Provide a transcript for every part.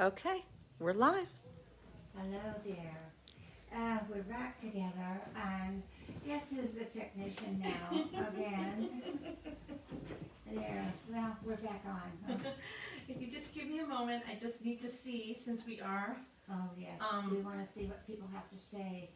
Okay, we're live. Hello there. We're back together, and guess who's the technician now? Again. There. Well, we're back on. If you just give me a moment, I just need to see since we are. Oh, yes. We want to see what people have to say.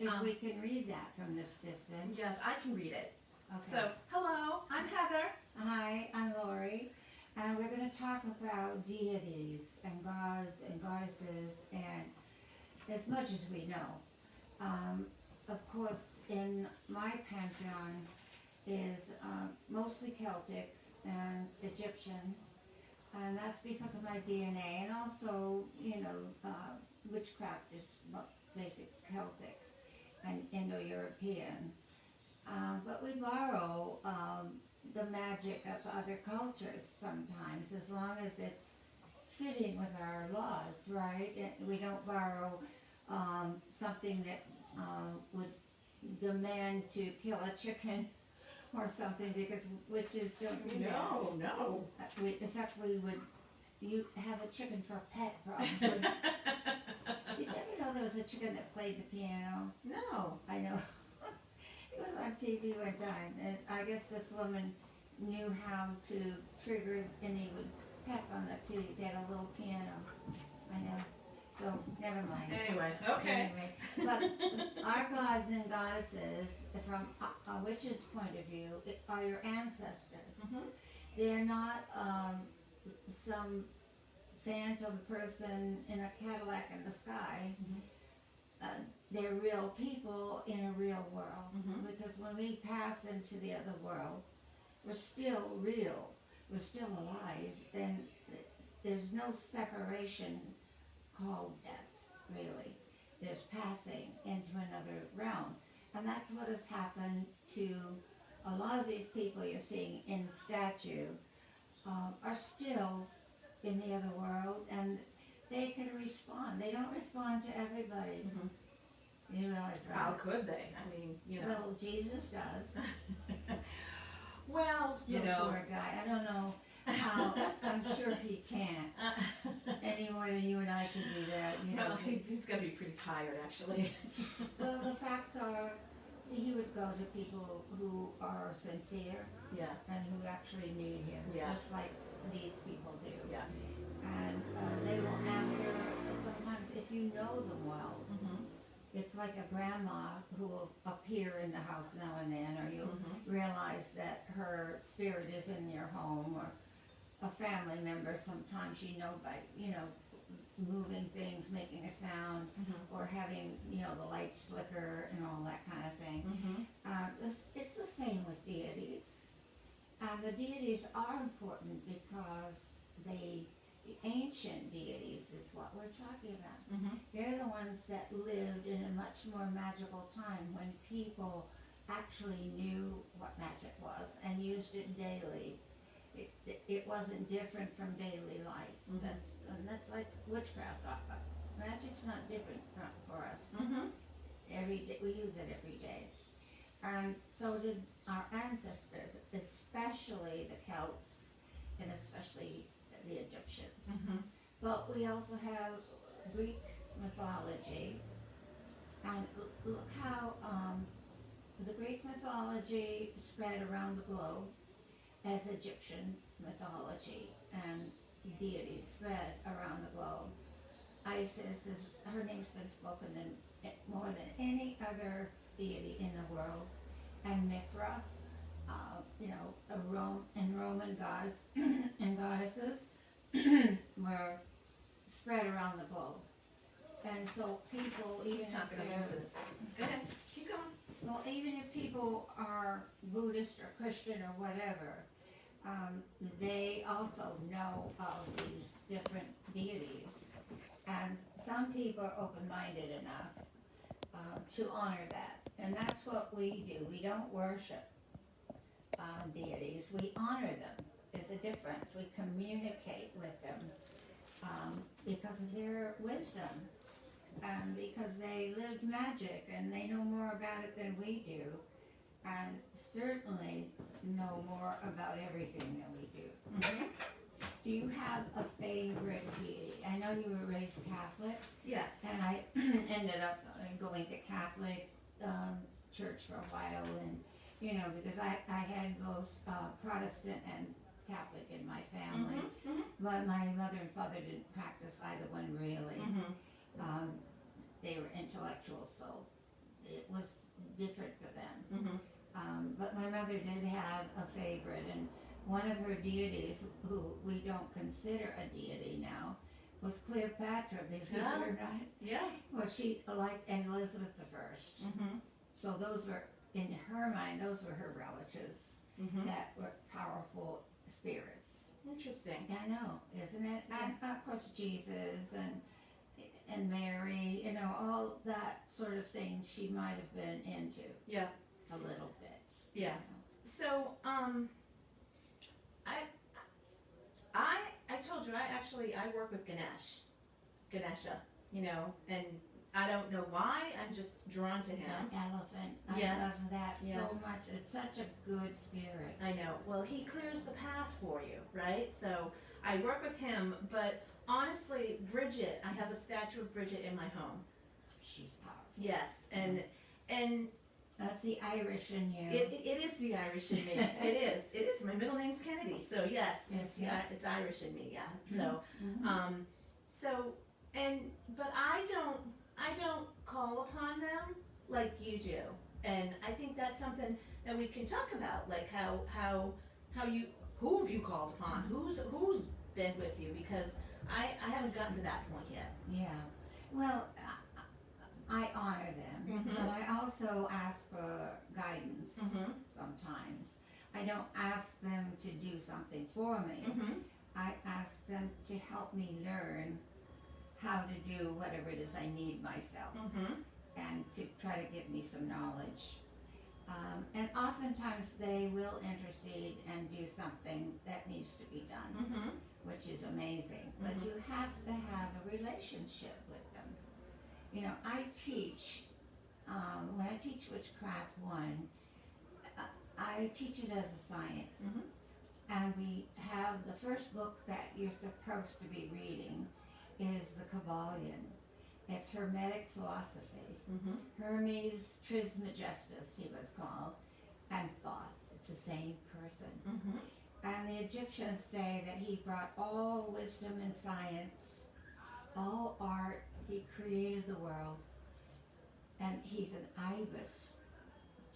If we can read that from this distance. Yes, I can read it. Okay. So, hello, I'm Heather. Hi, I'm Laurie, and we're going to talk about deities and gods and goddesses, and as much as we know. Of course, in my pantheon is mostly Celtic and Egyptian, and that's because of my DNA, and also, witchcraft is basic Celtic and Indo-European. But we borrow the magic of other cultures sometimes, as long as it's fitting with our laws, right? We don't borrow something that would demand to kill a chicken or something, because witches don't do that. No. In fact, you have a chicken for a pet, probably. Did you ever know there was a chicken that played the piano? No. I know. It was on TV one time, and I guess this woman knew how to trigger, and he would peck on the keys. He had a little piano. I know. So, never mind. Anyway, okay. Anyway, but our gods and goddesses, from a witch's point of view, are your ancestors. Mhm. They're not some phantom person in a Cadillac in the sky. They're real people in a real world. Because when we pass into the other world, we're still real. We're still alive. And there's no separation called death, really. There's passing into another realm. And that's what has happened to a lot of these people you're seeing in statue, are still in the other world, and they can respond. They don't respond to everybody. You realize that? How could they? I mean, Well, Jesus does. Well, The poor guy. I don't know how. I'm sure he can't. Any more than you and I can do that. Well, he's going to be pretty tired, actually. Well, the facts are, he would go to people who are sincere Yeah. and who actually need him, Yeah. just like these people do. Yeah. And they will answer sometimes if you know them well. It's like a grandma who will appear in the house now and then, or you'll realize that her spirit is in your home, or a family member. Sometimes you know by, moving things, making a sound, or having, the lights flicker and all that kind of thing. It's the same with deities. And the deities are important because the ancient deities is what we're talking about. They're the ones that lived in a much more magical time when people actually knew what magic was and used it daily. It wasn't different from daily life. That's like witchcraft. Magic's not different for us. Every day, we use it every day. And so did our ancestors, especially the Celts and especially the Egyptians. But we also have Greek mythology, and look how the Greek mythology spread around the globe as Egyptian mythology and deities spread around the globe. Isis her name's been spoken in more than any other deity in the world, and Mithra, and Roman gods and goddesses were spread around the globe. And so people, even Not if going to they're, answer this. Go ahead. Keep going. well, even if people are Buddhist or Christian or whatever, they also know of these different deities. And some people are open-minded enough to honor that. And that's what we do. We don't worship deities. We honor them. There's a difference. We communicate with them because of their wisdom. Because they lived magic and they know more about it than we do, and certainly know more about everything than we do. Do you have a favorite deity? how you were raised Catholic, Yes. and I ended up going to Catholic church for a while, and you know, because I had both Protestant and Catholic in my family, but my mother and father didn't practice either one really. They were intellectual, so it was different for them. But my mother did have a favorite, and one of her deities, who we don't consider a deity now, was Cleopatra, believe it or not. Yeah. Well, she liked and Elizabeth I. So those were, in her mind, those were her relatives that were powerful spirits. Interesting. I know, isn't it? Yeah. And of course Jesus and Mary, you know, all that sort of thing she might have been into. Yeah. A little bit. Yeah. You know. So, I told you, I work with Ganesha, you know, and I don't know why, I'm just drawn to him. The elephant. I Yes. love that Yes. so much. It's such a good spirit. I know. Well, he clears the path for you, right? So I work with him, but honestly, Bridget, I have a statue of Bridget in my home. She's powerful. Yes, and That's the Irish in you. it is the Irish in me. It is. My middle name's Kennedy, so yes, it's Irish in me. Yeah. So, but I don't call upon them like you do, and I think that's something that we can talk about, like who have you called upon, who's been with you, because I haven't gotten to that point yet. Yeah. Well, I honor them, but I also ask for guidance sometimes. I don't ask them to do something for me. I ask them to help me learn how to do whatever it is I need myself, and to try to give me some knowledge. And oftentimes they will intercede and do something that needs to be done, which is amazing. But you have to have a relationship with them. You know, I teach, when I teach Witchcraft 1, I teach it as a science. And we have the first book that you're supposed to be reading is the Kabbalion. It's Hermetic philosophy. Hermes Trismegistus, he was called, and Thoth. It's the same person. And the Egyptians say that he brought all wisdom and science, all art. He created the world, and he's an ibis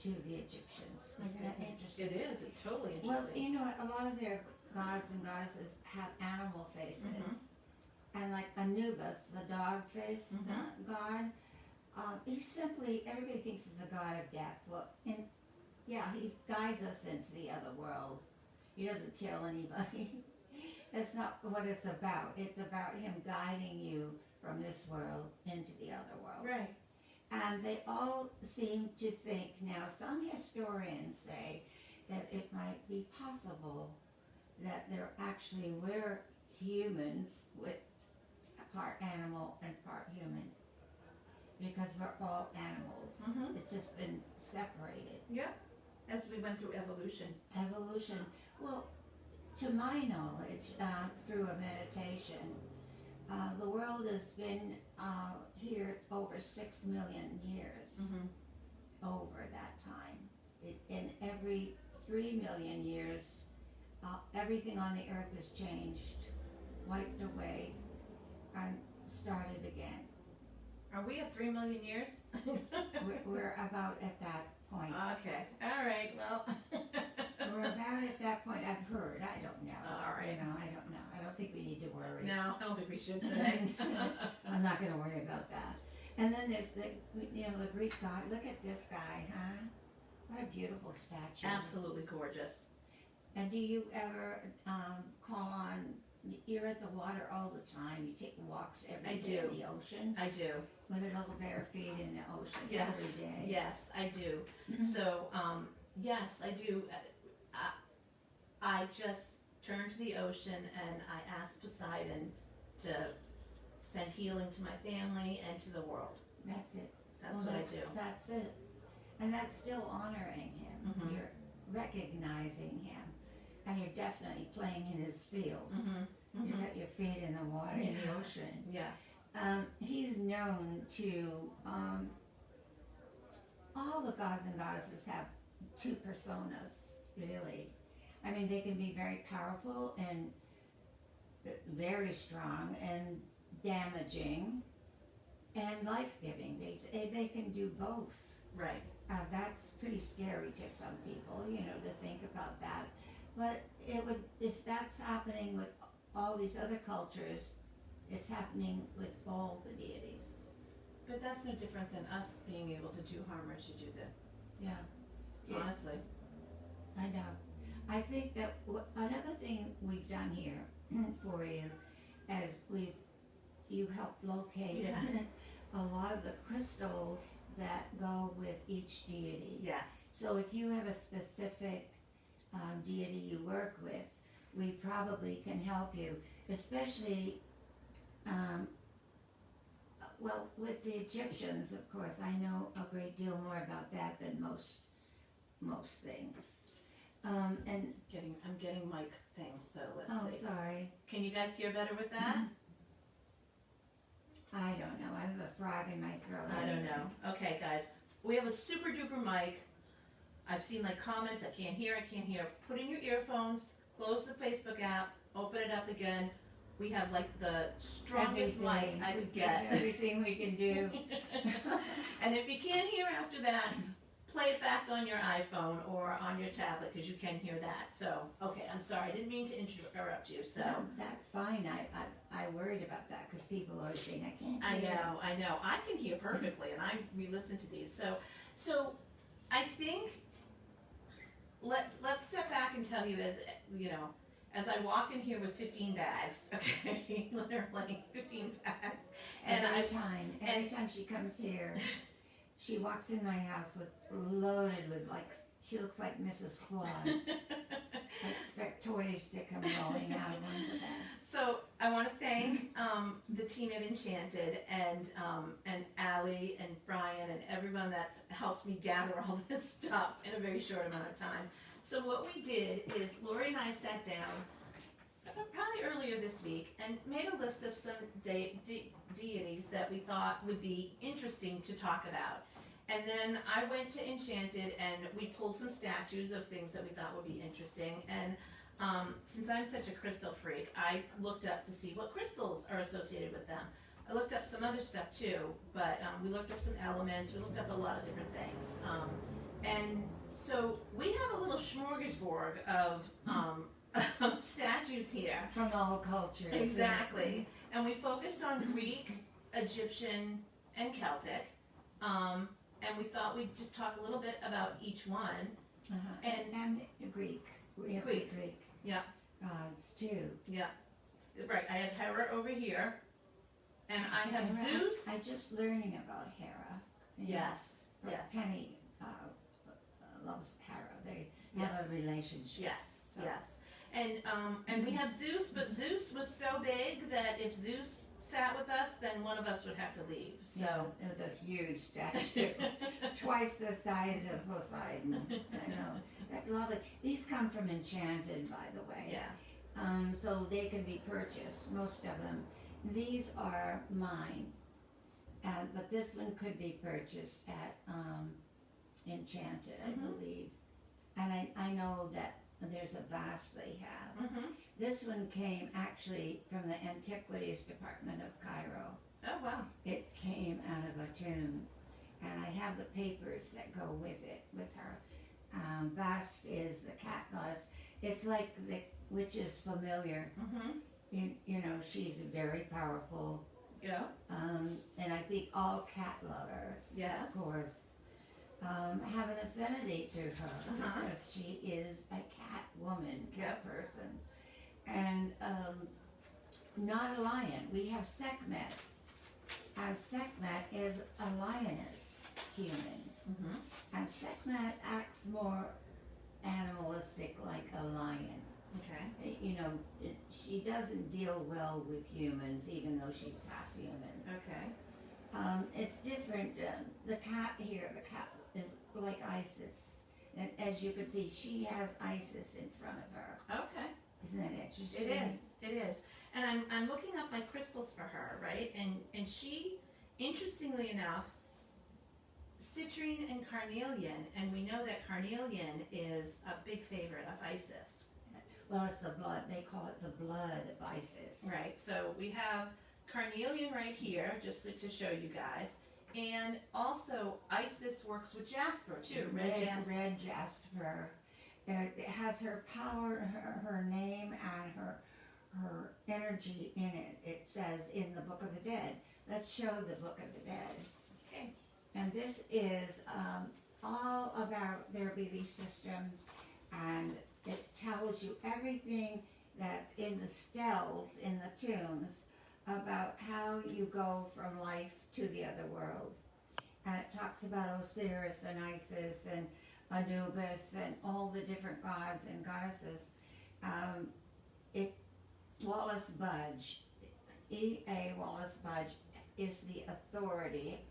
to the Egyptians. Isn't that interesting? It is. It's totally Well, interesting. you know what? A lot of their gods and goddesses have animal faces. And like Anubis, the dog face god, everybody thinks he's the god of death. Well, he guides us into the other world. He doesn't kill anybody. That's not what it's about. It's about him guiding you from this world into the other world. Right. And they all seem to think, now some historians say that it might be possible that there actually were humans with part animal and part human, because we're all animals. It's just been separated. Yeah. As we went through evolution. Evolution. Well, to my knowledge, through a meditation, the world has been here over 6 million years. Over that time. In every 3 million years, everything on the earth has changed, wiped away, and started again. Are we at 3 million years? We're about at that point. Okay. All right. Well. We're about at that point. I've heard. I don't know. All right. You know, I don't know. I don't think we need to worry. No, I don't think we should today. I'm not going to worry about that. And then there's the Greek god. Look at this guy, huh? What a beautiful statue. Absolutely gorgeous. And do you ever call on? You're at the water all the time. You take walks every day in the ocean. I do. With your little bare feet in the ocean Yes. every day. Yes, I do. So, yes, I do. I just turn to the ocean and I ask Poseidon to send healing to my family and to the world. That's it. That's what I do. That's it. And that's still honoring him. You're recognizing him. And you're definitely playing in his field. You got your feet in the water, in the ocean. Yeah. He's known to, all the gods and goddesses have two personas, really. I mean, they can be very powerful and very strong and damaging and life-giving. They can do both. Right. That's pretty scary to some people, to think about that. But if that's happening with all these other cultures, it's happening with all the deities. But that's no different than us being able to do harm or to do good. Yeah. Honestly. I know. I think that another thing we've done here for you, as you helped locate a lot of the crystals that go with each deity. Yes. So if you have a specific deity you work with, we probably can help you, especially, well, with the Egyptians, of course, I know a great deal more about that than most things. And I'm getting mic things, so let's see. Oh, sorry. Can you guys hear better with that? I don't know. I have a frog in my throat. I don't know. Okay, guys. We have a super duper mic. I've seen like comments, I can't hear. Put in your earphones, close the Facebook app, open it up again. We have like the strongest mic I could get. Everything we can do. And if you can't hear after that, play it back on your iPhone or on your tablet because you can hear that. So, okay, I'm sorry. I didn't mean to interrupt you. So No, that's fine. I worried about that because people always saying I can't hear. I know. I can hear perfectly, and I re-listen to these. So I think let's step back and tell you as I walked in here with 15 bags, okay, literally 15 bags, and every time she comes here, she walks in my house loaded with she looks like Mrs. Claus. I expect toys to come rolling out of one of the bags. So I want to thank the team at Enchanted and Allie and Brian and everyone that's helped me gather all this stuff in a very short amount of time. So what we did is Laurie and I sat down probably earlier this week and made a list of some deities that we thought would be interesting to talk about. And then I went to Enchanted and we pulled some statues of things that we thought would be interesting. And since I'm such a crystal freak, I looked up to see what crystals are associated with them. I looked up some other stuff too, but we looked up some elements, we looked up a lot of different things. And so we have a little smorgasbord of statues here. From all cultures. Exactly. And we focused on Greek, Egyptian, and Celtic. And we thought we'd just talk a little bit about each one. And Greek. We have Greek. Yeah. Gods too. Yeah. Right. I have Hera over here. And I have Hera, Zeus. I'm just learning about Hera. Yes. Yes. Penny loves Hera. They have a relationship. Yes. So. Yes. And we have Zeus, but Zeus was so big that if Zeus sat with us, then one of us would have to leave. So yeah, it was a huge statue, twice the size of Poseidon. I know, that's lovely. These come from Enchanted, by the way. Yeah. So they can be purchased, most of them. These are mine, but this one could be purchased at Enchanted, I believe. And I know that there's a vase they have. This one came actually from the Antiquities Department of Cairo. Oh, wow. It came out of a tomb. And I have the papers that go with it, with her. Bast is the cat goddess. It's like which is familiar. You know, she's very powerful. Yeah. And I think all cat lovers, Yes. of course, have an affinity to her because she is a cat woman, cat person, and not a lion. We have Sekhmet, and Sekhmet is a lioness human, and Sekhmet acts more animalistic, like a lion. Okay. You know, she doesn't deal well with humans, even though she's half human. Okay. It's different. The cat here, the cat is like Isis. And as you can see, she has Isis in front of her. Okay. Isn't that interesting? It is. it is. And I'm looking up my crystals for her, right? And she, interestingly enough, citrine and carnelian, and we know that carnelian is a big favorite of Isis. Well, it's the blood. They call it the blood of Isis. Right. So we have carnelian right here, just to show you guys. And also, Isis works with jasper too. Red jasper. Red jasper. It has her power, her name, and her energy in it. It says in the Book of the Dead. Let's show the Book of the Dead. Okay. And this is all about their belief system, and it tells you everything that's in the steles, in the tombs, about how you go from life to the other world. And it talks about Osiris and Isis and Anubis and all the different gods and goddesses. Wallace Budge, E.A. Wallace Budge, is the authority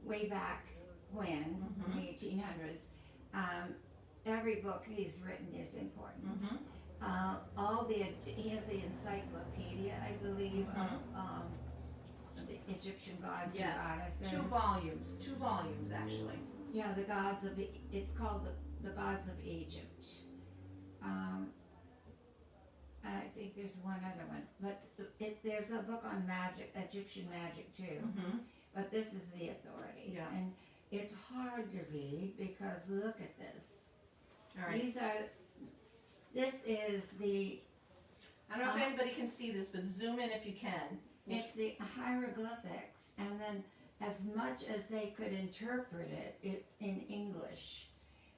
way back when, in the 1800s. Every book he's written is important. He has the encyclopedia, I believe, of the Egyptian gods and goddesses. Two volumes actually. Yeah, the gods of, it's called the gods of Egypt. And I think there's one other one, but there's a book on magic, Egyptian magic too. But this is the authority. Yeah. And it's hard to read because look at this. All right. This is the, I don't know if anybody can see this, but zoom in if you can. it's the hieroglyphics, and then as much as they could interpret it, it's in English.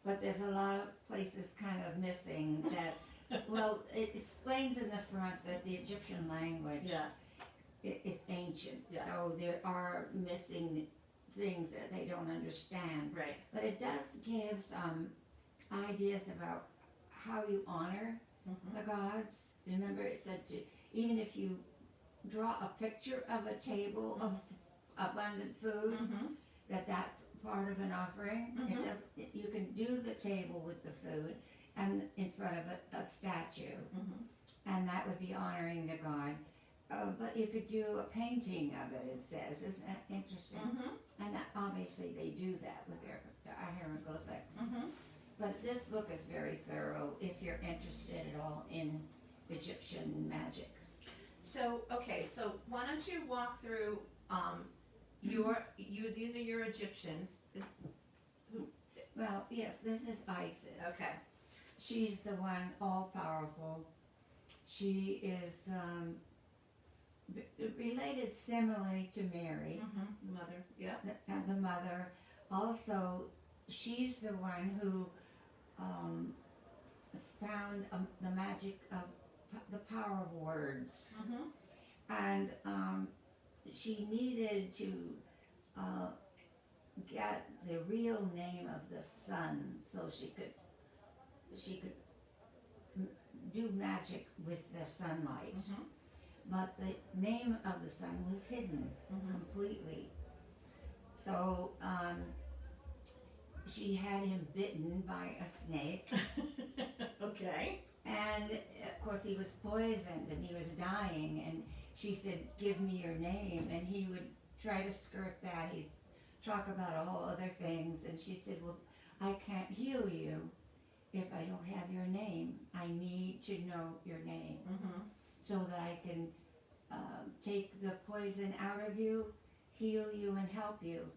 But there's a lot of places kind of missing that, well, it explains in the front that the Egyptian language is ancient. Yeah. So there are missing things that they don't understand. Right. But it does give some ideas about how you honor the gods. Remember, it said to, even if you draw a picture of a table of abundant food, that's part of an offering. It does, you can do the table with the food and in front of a statue, and that would be honoring the god. But you could do a painting of it, it says. Isn't that interesting? And obviously they do that with their hieroglyphics. But this book is very thorough if you're interested at all in Egyptian magic. So, okay, so why don't you walk through these are your Egyptians. Well, yes, this is Isis. Okay. She's the one all-powerful. She is related similarly to Mary. The mother, yeah. The mother. Also, she's the one who found the magic of the power of words. And she needed to get the real name of the sun so she could do magic with the sunlight. But the name of the sun was hidden completely. So she had him bitten by a snake. Okay. And of course he was poisoned and he was dying, and she said, "Give me your name," and he would try to skirt that. He'd talk about all other things, and she said, "Well, I can't heal you if I don't have your name. I need to know your name so that I can take the poison out of you, heal you, and help you."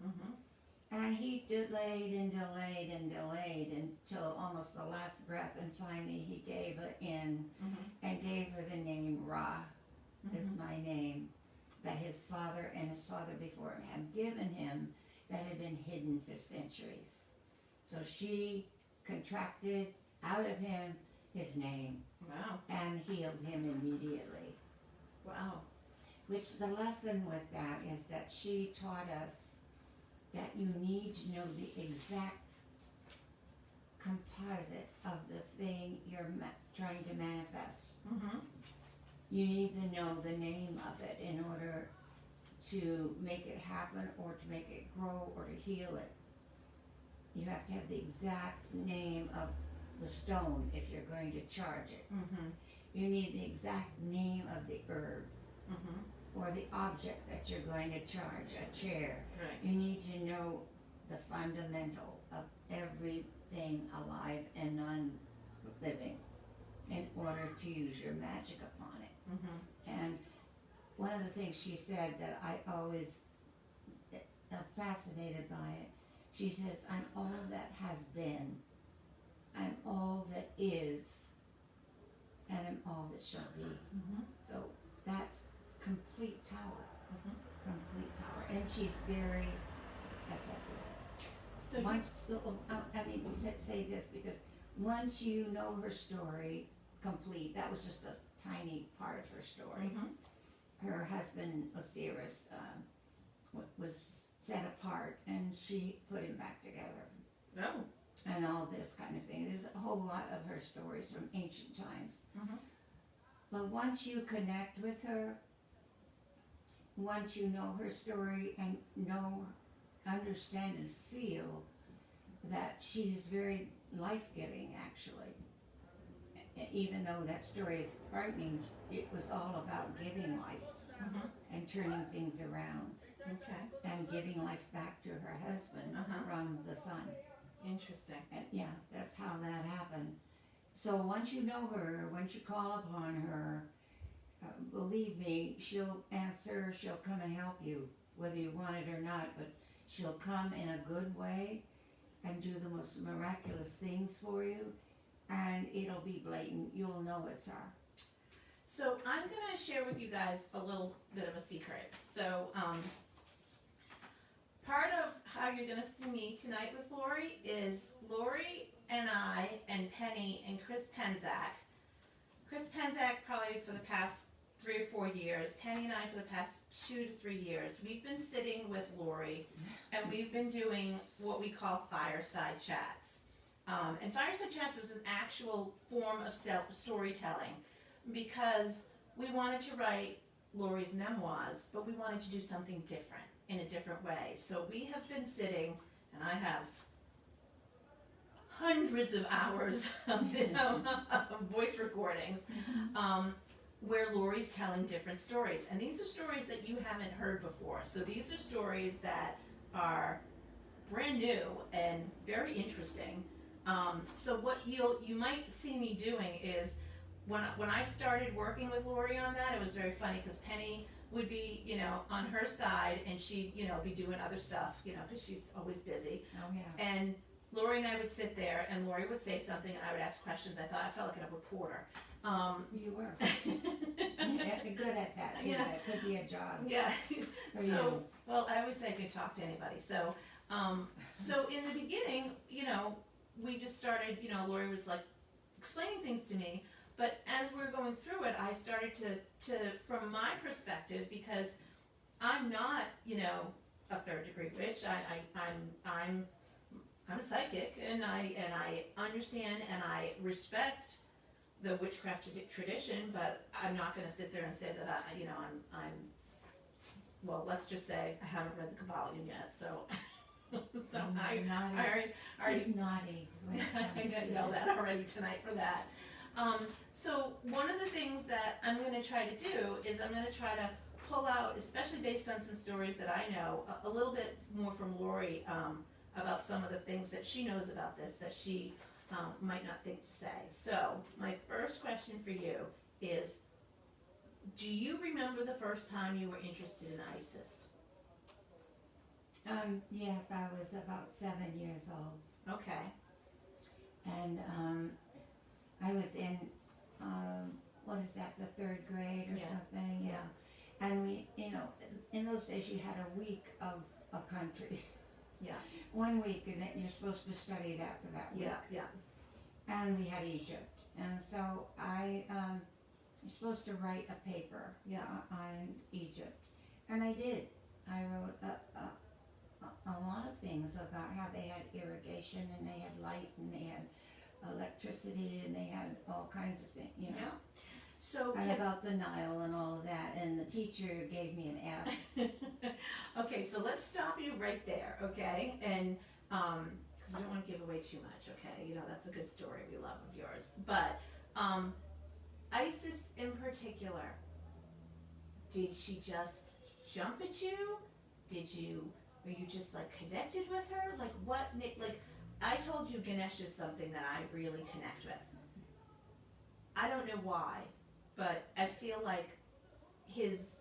And he delayed and delayed and delayed until almost the last breath, and finally he gave it in and gave her the name Ra, is my name, that his father and his father before him had given him, that had been hidden for centuries. So she contracted out of him his name. Wow. And healed him immediately. Wow. Which the lesson with that is that she taught us that you need to know the exact composite of the thing you're trying to manifest. You need to know the name of it in order to make it happen, or to make it grow, or to heal it. You have to have the exact name of the stone if you're going to charge it. You need the exact name of the herb or the object that you're going to charge, a chair. Right. You need to know the fundamental of everything alive and non-living in order to use your magic upon it. And one of the things she said that I always am fascinated by it, she says, I'm all that has been, I'm all that is, and I'm all that shall be. So that's complete power. Complete power. And she's very accessible. So Once, I need to say this because once you know her story complete, that was just a tiny part of her story. Her husband Osiris was set apart, and she put him back together. Oh. And all this kind of thing. There's a whole lot of her stories from ancient times. But once you connect with her, once you know her story and understand and feel that she's very life-giving, actually. Even though that story is frightening, it was all about giving life and turning things around. And giving life back to her husband from the sun. Interesting. And yeah, that's how that happened. So once you know her, once you call upon her, believe me, she'll answer, she'll come and help you, whether you want it or not, but she'll come in a good way and do the most miraculous things for you, and it'll be blatant. You'll know it's her. So I'm going to share with you guys a little bit of a secret. So part of how you're going to see me tonight with Laurie is Laurie and I and Penny and Chris Penzak. Chris Penzak probably for the past 3 or 4 years, Penny and I for the past 2 to 3 years, we've been sitting with Laurie and we've been doing what we call fireside chats. And fireside chats is an actual form of storytelling because we wanted to write Laurie's memoirs, but we wanted to do something different in a different way. So we have been sitting, and I have hundreds of hours of voice recordings where Laurie's telling different stories. And these are stories that you haven't heard before. So these are stories that are brand new and very interesting. So what you might see me doing is when I started working with Laurie on that, it was very funny because Penny would be, on her side, and she'd, be doing other stuff, because she's always busy. Oh, yeah. And Laurie and I would sit there, and Laurie would say something, and I would ask questions. I felt like a reporter. You were. Yeah, good at that, too. Yeah. That could be a job. Yeah. For you. Well, I always say I can talk to anybody. So, so in the beginning, we just started, Laurie was like explaining things to me. But as we're going through it, I started to from my perspective, because I'm not, a third-degree witch. I'm a psychic, and I understand and I respect the witchcraft tradition. But I'm not going to sit there and say that I'm. Well, let's just say I haven't read the Kabbalion yet, so. So I already. She's naughty. I didn't know that already tonight for that. So one of the things that I'm going to try to do is I'm going to try to pull out, especially based on some stories that I know, a little bit more from Laurie about some of the things that she knows about this that she might not think to say. So my first question for you is, do you remember the first time you were interested in Isis? Yes, I was about 7 years old. Okay. And I was in, what is that, the 3rd grade or something, yeah. And we, in those days you had a week of a country. Yeah. 1 week, and then you're supposed to study that for that week. Yeah. And we had Egypt. And so I was supposed to write a paper on Egypt. And I did. I wrote a lot of things about how they had irrigation and they had light and they had electricity and they had all kinds of things, Yeah. So and about the Nile and all of that, and the teacher gave me an F. Okay, so let's stop you right there, okay? And because we don't want to give away too much, okay? That's a good story we love of yours. But Isis in particular, did she just jump at you? Were you just like connected with her? Like what, like I told you Ganesh is something that I really connect with. I don't know why, but I feel like his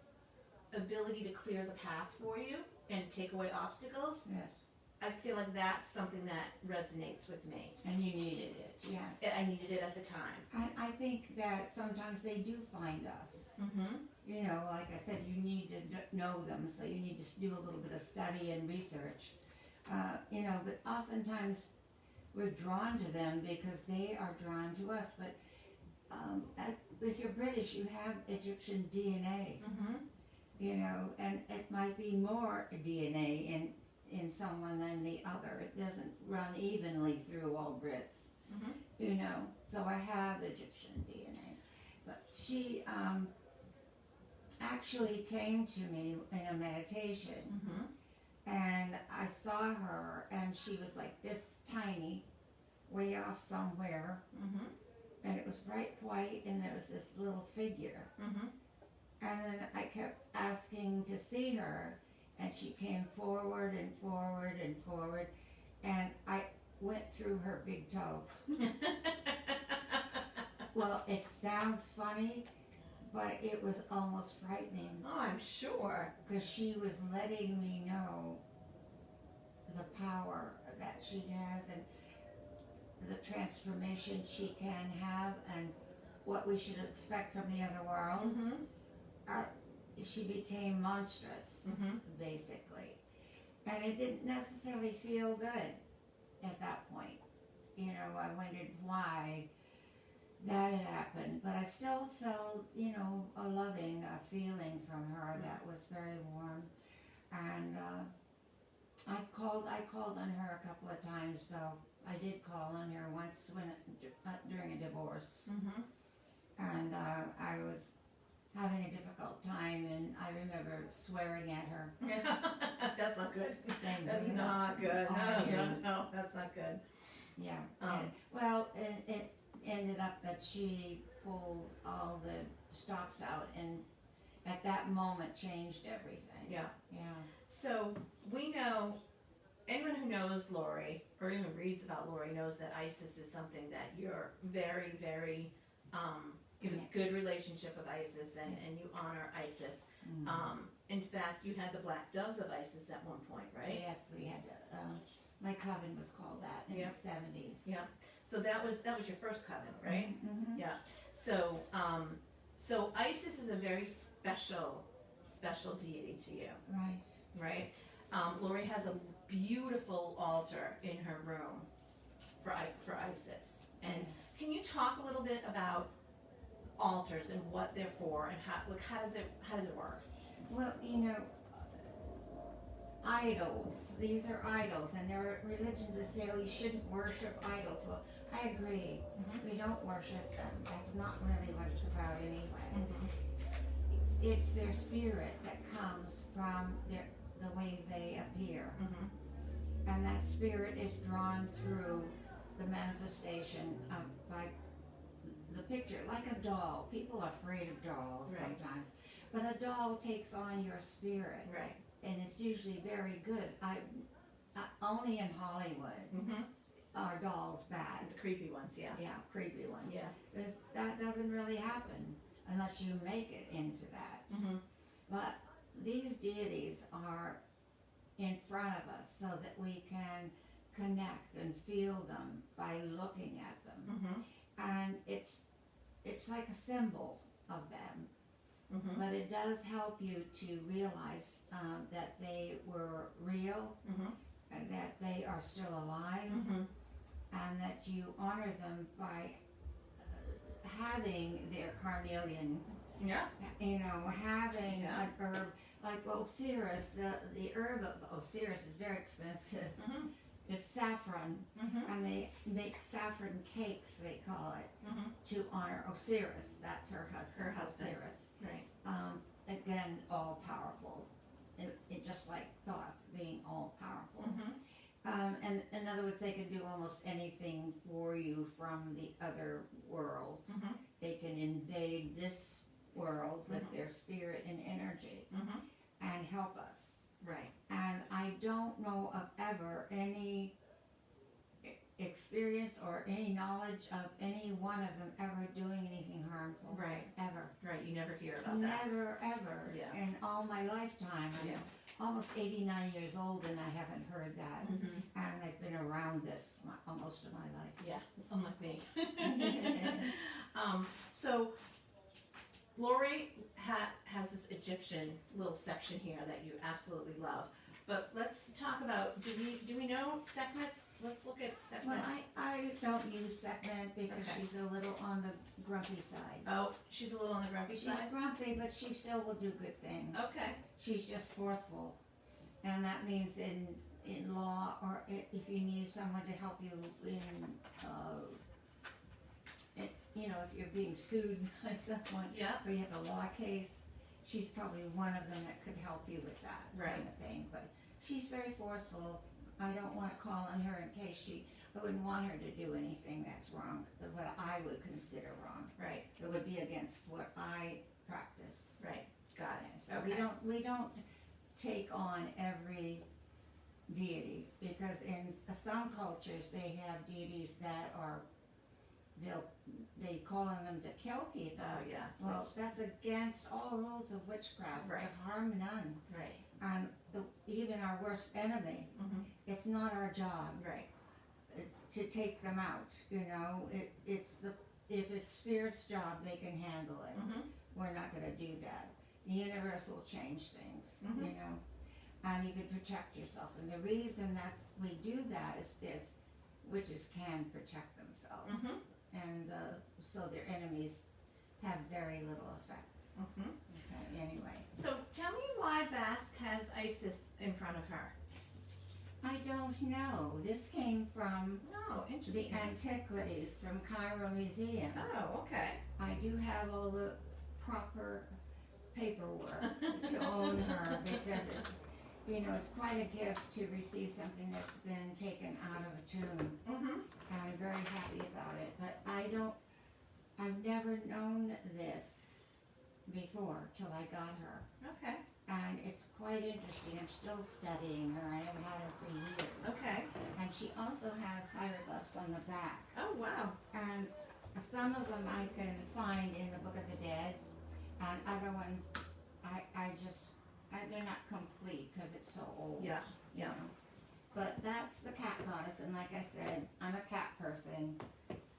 ability to clear the path for you and take away obstacles, Yes. I feel like that's something that resonates with me. And you needed it. Yes. I needed it at the time. I think that sometimes they do find us. Mm-hmm. You know, like I said, you need to know them, so you need to do a little bit of study and research. You know, but oftentimes we're drawn to them because they are drawn to us. But if you're British, you have Egyptian DNA. Mm-hmm. You know, and it might be more DNA in someone than the other. It doesn't run evenly through all Brits. Mm-hmm. You know, so I have Egyptian DNA. But she actually came to me in a meditation, Mm-hmm. and I saw her, and she was like this tiny, way off somewhere, Mm-hmm. and it was bright white, and there was this little figure. Mm-hmm. And then I kept asking to see her, and she came forward and forward and forward, and I went through her big toe. Well, it sounds funny, but it was almost frightening. Oh, I'm sure. Because she was letting me know the power that she has and the transformation she can have and what we should expect from the other world. Mm-hmm. She became monstrous, Mhm. basically. And it didn't necessarily feel good at that point. You know, I wondered why that had happened, but I still felt, you know, a loving feeling from her that was very warm. And I called on her a couple of times, so I did call on her once when during a divorce. Mm-hmm. And I was having a difficult time, and I remember swearing at her. That's not good. Saying, That's you know, not good. oh, No, that's not good. Yeah. Um. Well, it ended up that she pulled all the stops out, and at that moment changed everything. Yeah. Yeah. So we know, anyone who knows Laurie or even reads about Laurie knows that Isis is something that you're very, very, you have a good relationship with Isis and you honor Isis. Mm-hmm. In fact, you had the Black Doves of Isis at one point, right? Yes, we had. My coven was called that in Yeah. the 70s. Yeah. So that was your first coven, right? Mm-hmm. Yeah. So so Isis is a very special deity to you, Right. right? Laurie has a beautiful altar in her room for Isis. And can you talk a little bit about altars and what they're for and how does it work? Well, you know, idols. These are idols, and there are religions that say, "Oh, you shouldn't worship idols." Well, I agree. Mhm. We don't worship them. That's not really what it's about, anyway. Mm-hmm. It's their spirit that comes from the way they appear, Mm-hmm. and that spirit is drawn through the manifestation by the picture, like a doll. People are afraid of dolls Right. sometimes, but a doll takes on your spirit. Right. And it's usually very good. I only in Hollywood Mm-hmm. are dolls bad. The creepy ones, yeah. Yeah, creepy ones. Yeah. That doesn't really happen unless you make it into that. Mm-hmm. But these deities are in front of us so that we can connect and feel them by looking at them. Mm-hmm. And it's like a symbol of them. Mm-hmm. But it does help you to realize that they were real, Mm-hmm. and that they are still alive, Mm-hmm. and that you honor them by having their carnelian, Yeah. you know, having Yeah. an herb like Osiris. The herb of Osiris is very expensive. Mm-hmm. It's saffron, Mm-hmm. and they make saffron cakes, they call it, Mm-hmm. to honor Osiris. That's her husband, Her husband. Osiris. Right. Again, all powerful. It just like Thoth being all powerful. Mm-hmm. And in other words, they can do almost anything for you from the other world. Mm-hmm. they can invade this world with their spirit and energy and help us. Right. And I don't know of ever any experience or any knowledge of any one of them ever doing anything harmful. Right. Ever. Right. You never hear about that. Never, ever. Yeah. In all my lifetime. I'm almost 89 years old and I haven't heard that. And I've been around this almost of my life. Yeah. Unlike me. So Laurie has this Egyptian little section here that you absolutely love. But let's talk about, do we know Sekhmet's? Let's look at Sekhmet's. Well, I don't use Sekhmet because Okay. she's a little on the grumpy side. Oh, she's a little on the grumpy She's side? grumpy, but she still will do good things. Okay. She's just forceful. And that means in law, or if you need someone to help you in, you know, if you're being sued by someone, Yeah. or you have a law case, she's probably one of them that could help you with that kind of thing. But she's very forceful. I don't want to call on her in case I wouldn't want her to do anything that's wrong, what I would consider wrong. Right. It would be against what I practice. Right. Got it. So Okay. we don't take on every deity, because in some cultures they have deities that are, they call on them to kill people. Oh, yeah. Well, that's against all rules of witchcraft, Right. to harm none. Right. And even our worst enemy, it's not our job Right. to take them out, you know. If it's spirit's job, they can handle it. We're not gonna do that. The universe will change things, you know, and you can protect yourself. And the reason that we do that is witches can protect themselves, and so their enemies have very little effect. Okay, anyway. So tell me why Basque has Isis in front of her. I don't know. This came from No, the interesting. antiquities from Cairo Museum. Oh, okay. I do have all the proper paperwork to own her, because it's, you know, it's quite a gift to receive something that's been taken out of a tomb, and I'm very happy about it. But I've never known this before till I got her, Okay. and it's quite interesting. I'm still studying her, and I've had her for years. Okay. And she also has hieroglyphs on the back. Oh, wow. And some of them I can find in the Book of the Dead, and other ones they're not complete because it's so old. Yeah, you yeah. know. But that's the cat goddess, and like I said, I'm a cat person.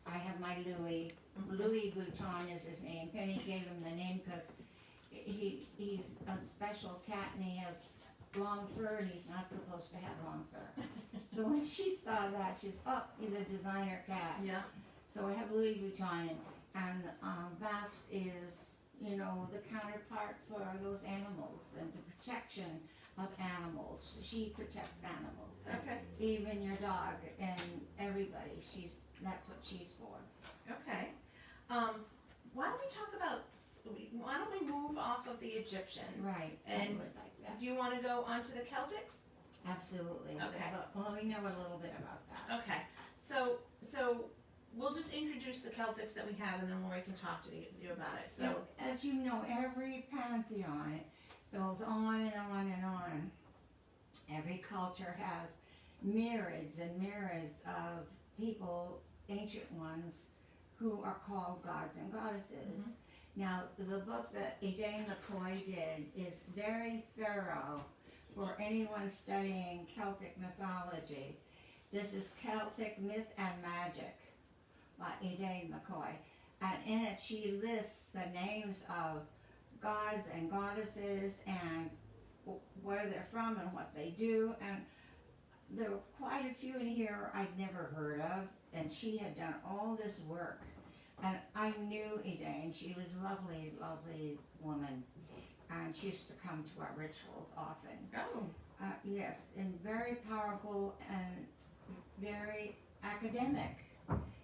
I have my Louis. Louis Vuitton is his name. Penny gave him the name because he's a special cat, and he has long fur, and he's not supposed to have long fur. So when she saw that, she's, oh, he's a designer cat. Yeah. So I have Louis Vuitton, and Basque is, you know, the counterpart for those animals and the protection of animals. She protects animals. And Okay. even your dog and everybody. That's what she's for. Okay. Why don't we talk about, why don't we move off of the Egyptians? Right. I And would like that. do you want to go on to the Celtics? Absolutely. Okay. Well, we know a little bit about that. Okay. So we'll just introduce the Celtics that we have, and then Laurie can talk to you about it. So, as you know, every pantheon goes on and on and on. Every culture has myriads and myriads of people, ancient ones, who are called gods and goddesses. Now, the book that Elaine McCoy did is very thorough for anyone studying Celtic mythology. This is Celtic Myth and Magic by Elaine McCoy. And in it she lists the names of gods and goddesses and where they're from and what they do. And there were quite a few in here I'd never heard of, and she had done all this work. And I knew Elaine. She was a lovely, lovely woman. And she used to come to our rituals often. oh, Yes, and very powerful and very academic,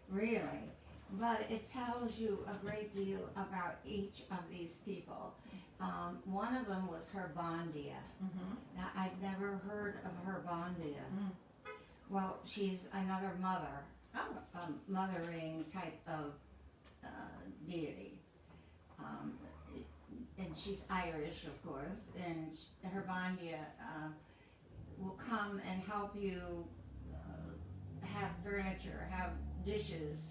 really. But it tells you a great deal about each of these people. One of them was Herbondia. Now, I'd never heard of Herbondia. Well, she's another mother, oh, mothering type of deity. Um, and she's Irish, of course, and her Bandia will come and help you have furniture, have dishes,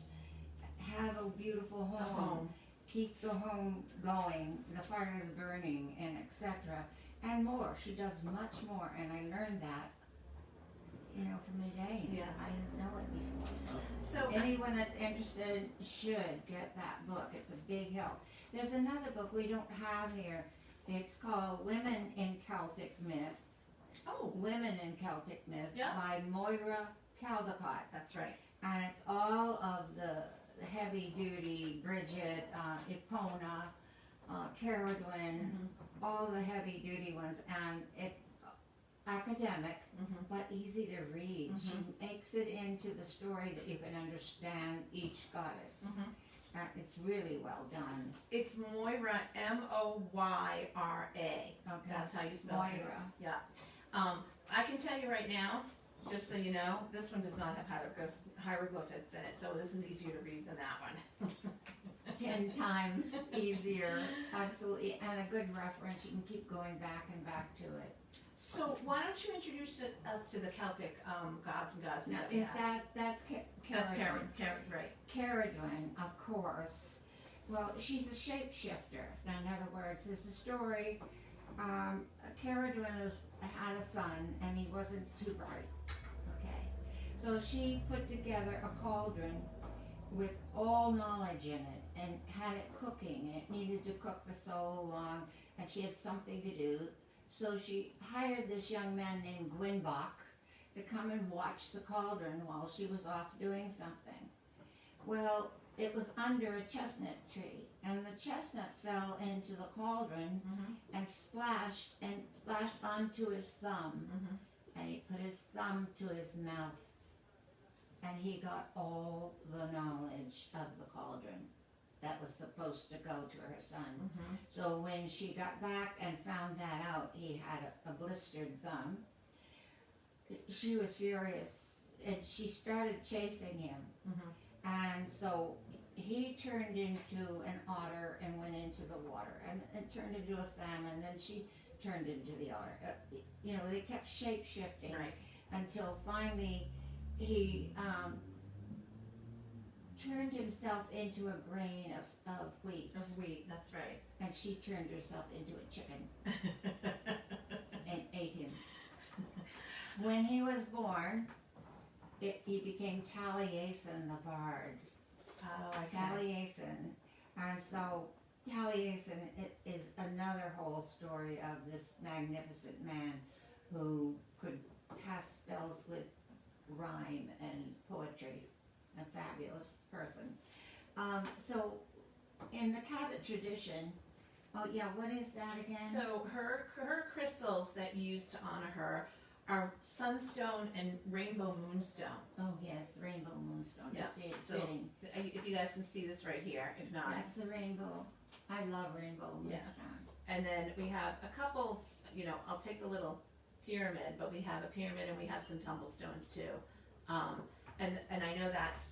have a beautiful home, keep the home going, the fire is burning, and etc. And more. She does much more, and I learned that, from Elaine. Yeah. I didn't know it before. So Anyone that's interested should get that book. It's a big help. There's another book we don't have here. It's called Women in Celtic Myth. Oh, Women in Celtic Myth Yeah. by Moira Caldecott. that's right. And it's all of the heavy duty, Bridget, Epona, Caradwyn, all the heavy duty ones. And it's academic, but easy to read. She makes it into the story that you can understand each goddess. It's really well done. It's Moira, Moyra. Okay. That's how you spell it. Moira. Yeah. I can tell you right now, just so you know, this one does not have hieroglyphics in it, so this is easier to read than that one. 10 times easier, absolutely, and a good reference. You can keep going back and back to it. So why don't you introduce us to the Celtic gods and goddesses Now, that we is have? that's That's Caradwyn. Karen, right. Caradwyn, of course. Well, she's a shapeshifter. In other words, there's a story. Caradwyn had a son, and he wasn't too bright. Okay, so she put together a cauldron with all knowledge in it, and had it cooking. It needed to cook for so long, and she had something to do. So she hired this young man named Gwynbach to come and watch the cauldron while she was off doing something. Well, it was under a chestnut tree, and the chestnut fell into the cauldron and splashed onto his thumb, and he put his thumb to his mouth, and he got all the knowledge of the cauldron that was supposed to go to her son. So when she got back and found that out, he had a blistered thumb. She was furious, and she started chasing him. And so he turned into an otter and went into the water, and turned into a salmon, then she turned into the otter. They kept shape-shifting until finally he turned himself into a grain of wheat. Of wheat, that's right. And she turned herself into a chicken and ate him. When he was born, he became Taliesin the bard. Oh, okay. Taliesin. And so Taliesin is another whole story of this magnificent man who could cast spells with rhyme and poetry. A fabulous person. So in the Cabot tradition, what is that again? So her crystals that you use to honor her are sunstone and rainbow moonstone. Oh yes, rainbow moonstone. Yeah. It's So fitting. if you guys can see this right here, if not. That's the rainbow. I love rainbow moonstone. And then we have a couple, I'll take the little pyramid, but we have a pyramid and we have some tumblestones too. And I know that's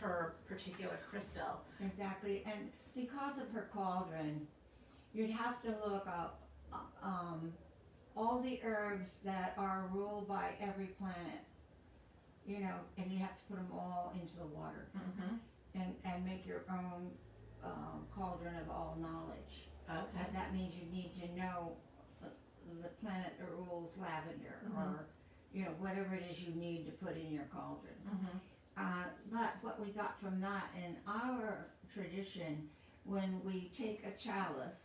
her particular crystal. Exactly, and because of her cauldron, you'd have to look up all the herbs that are ruled by every planet, and you have to put them all into the water and make your own cauldron of all knowledge. Okay. And that means you need to know the planet that rules lavender or whatever it is you need to put in your cauldron. But what we got from that in our tradition, when we take a chalice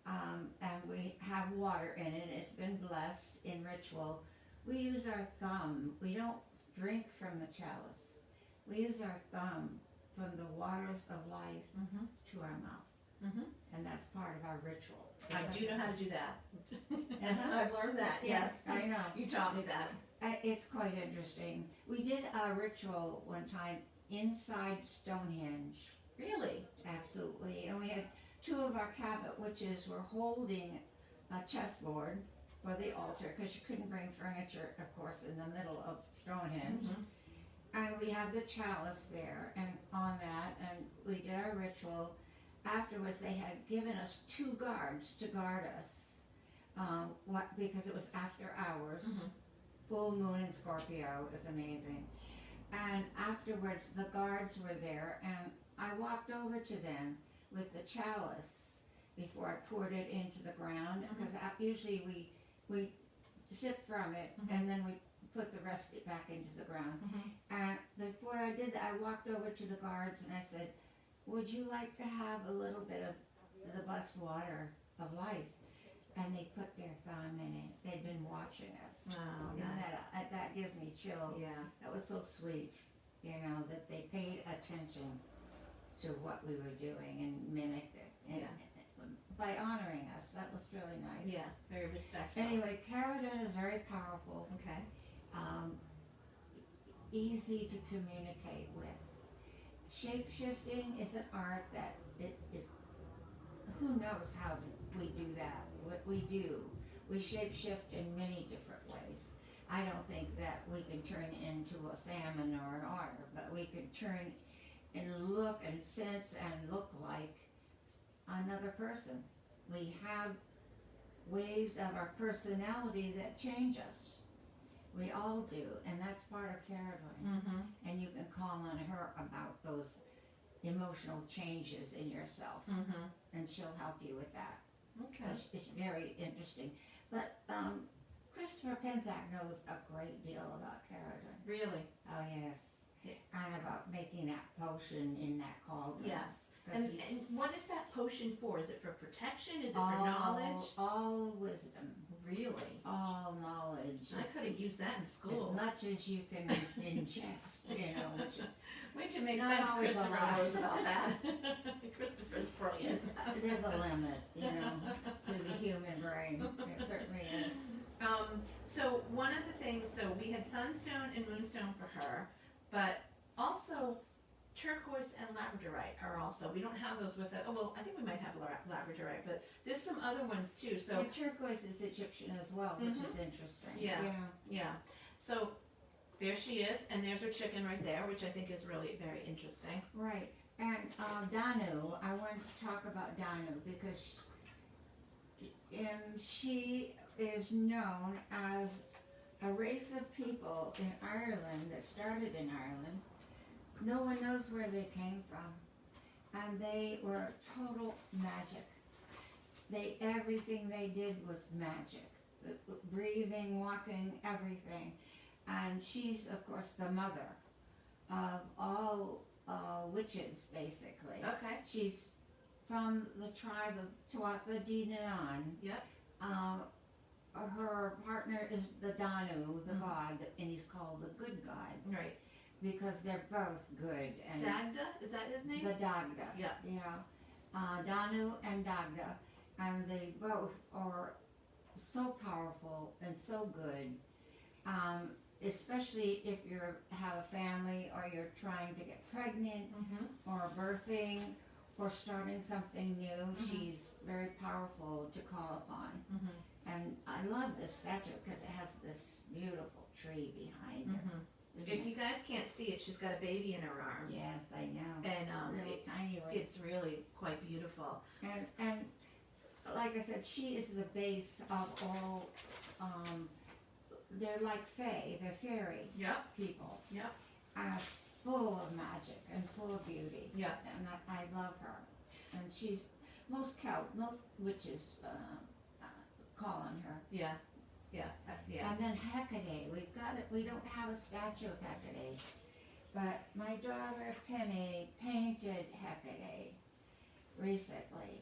and we have water in it, it's been blessed in ritual, we use our thumb. We don't drink from the chalice. We use our thumb from the waters of life to our mouth. And that's part of our ritual. I do know how to do that. Uh-huh. I've learned that, yes. I know. You taught me that. It's quite interesting. We did a ritual one time inside Stonehenge. Really? Absolutely. And we had two of our Cabot witches were holding a chessboard for the altar because you couldn't bring furniture, of course, in the middle of Stonehenge. And we had the chalice there, and on that, and we did our ritual. Afterwards, they had given us 2 guards to guard us, because it was after hours, full moon in Scorpio. It was amazing. And afterwards, the guards were there, and I walked over to them with the chalice before I poured it into the ground, because usually we sip from it, and then we put the rest back into the ground. And before I did that, I walked over to the guards and I said, would you like to have a little bit of the blessed water of life? And they put their thumb in it. They'd been watching us. Oh, Isn't nice. that gives me chills. Yeah. That was so sweet, that they paid attention to what we were doing and mimicked it. And by honoring us, that was really nice. Yeah, very respectful. Anyway, Cabot is very powerful. Okay. Easy to communicate with. Shape-shifting is an art that it is, who knows how we do that. What we do, we shape-shift in many different ways. I don't think that we can turn into a salmon or an otter, but we can turn and look and sense and look like another person. We have ways of our personality that change us. We all do, and that's part of Caroline. And you can call on her about those emotional changes in yourself, and she'll help you with that. Okay. So it's very interesting. But Christopher Penzak knows a great deal about Caroline. Really? Oh yes, and about making that potion in that cauldron. Yes. And what is that potion for? Is it for protection? Is it for knowledge? All wisdom. Really? All knowledge. I could have used that in school. As much as you can ingest, Which it makes Not sense always Christopher alive. knows about that. Christopher's brilliant. There's a limit, to the human brain. It certainly is. So one of the things, so we had sunstone and moonstone for her, but also turquoise and labradorite are also, we don't have those with it. Oh, well, I think we might have labradorite, but there's some other ones too. So And turquoise is Egyptian as well, which is interesting. Yeah. So there she is, and there's her chicken right there, which I think is really very interesting. Right. And Danu, I want to talk about Danu because she is known as a race of people in Ireland that started in Ireland. No one knows where they came from, and they were total magic. Everything they did was magic. Breathing, walking, everything. And she's, of course, the mother of all witches, basically. Okay. She's from the tribe of Tuatha De Danann. Yep. Her partner is the Danu, the god, and he's called the good god. Right. Because they're both good. And Dagda, is that his name? the Dagda. Yeah. Danu and Dagda, and they both are so powerful and so good. Especially if you have a family or you're trying to get pregnant or birthing or starting something new. She's very powerful to call upon. And I love this statue because it has this beautiful tree behind her. If you guys can't see it, she's got a baby in her arms. Yes, I know. And little tiny one. it's really quite beautiful. And like I said, she is the base of all. They're like fae. They're fairy people. Yep. Full of magic and full of beauty. Yeah. And I love her. And she's most witches call on her. Yeah. And then Hecate, we don't have a statue of Hecate, but my daughter Penny painted Hecate recently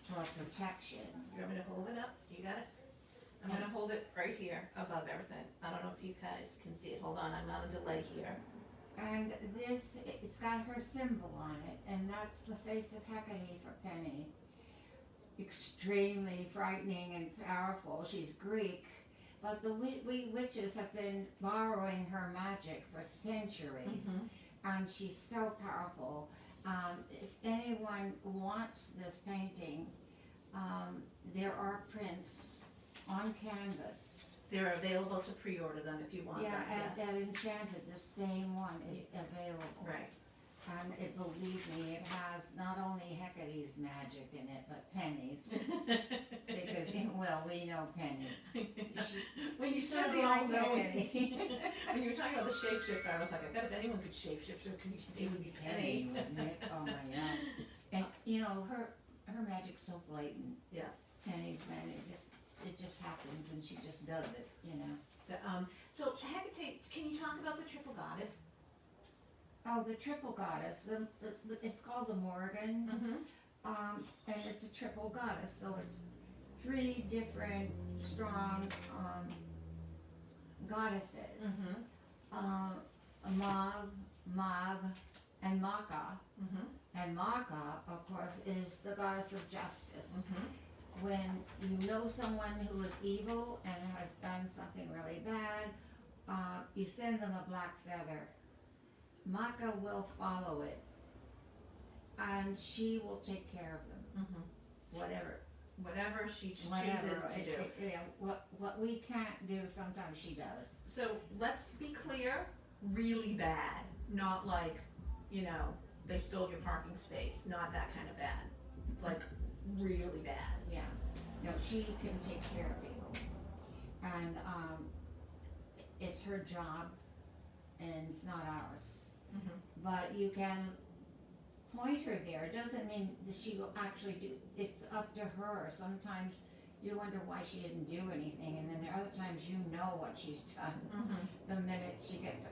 for protection. You want me to hold it up? You got it? I'm going to hold it right here above everything. I don't know if you guys can see it. Hold on, I'm on a delay here. And it's got her symbol on it, and that's the face of Hecate for Penny. Extremely frightening and powerful. She's Greek, but the we witches have been borrowing her magic for centuries, and she's so powerful. If anyone wants this painting, there are prints on canvas They're available to pre-order them if you want Yeah, them. at Enchanted, the same one is available. Right. And believe me, it has not only Hecate's magic in it, but Penny's. Because, well, we know Penny. When you She's said sort the of like all-knowing, Hecate. when you were talking about the shapeshifter, I was like, I bet if anyone could shapeshift, it would be Penny. Wouldn't it? Oh my God. And, her magic's so blatant. Yeah. Penny's magic, it just happens and she just does it, So Hecate, can you talk about the triple goddess? Oh, the triple goddess, it's called the Morgan. Mm-hmm. And it's a triple goddess, so it's 3 different strong goddesses. Mm-hmm. Mab, and Maka. Mm-hmm. And Maka, of course, is the goddess of justice. Mm-hmm. When you know someone who is evil and has done something really bad, you send them a black feather. Maka will follow it, and she will take care of them. Mm-hmm. Whatever she chooses to do. What we can't do, sometimes she does. So let's be clear, really bad. Not like, they stole your parking space. Not that kind of bad. It's like really bad. Yeah. No, she can take care of people. And it's her job, and it's not ours. Mm-hmm. But you can point her there. It doesn't mean that she will actually do, it's up to her. Sometimes you wonder why she didn't do anything, and then there are other times you know what she's done. Mm-hmm. The minute she gets they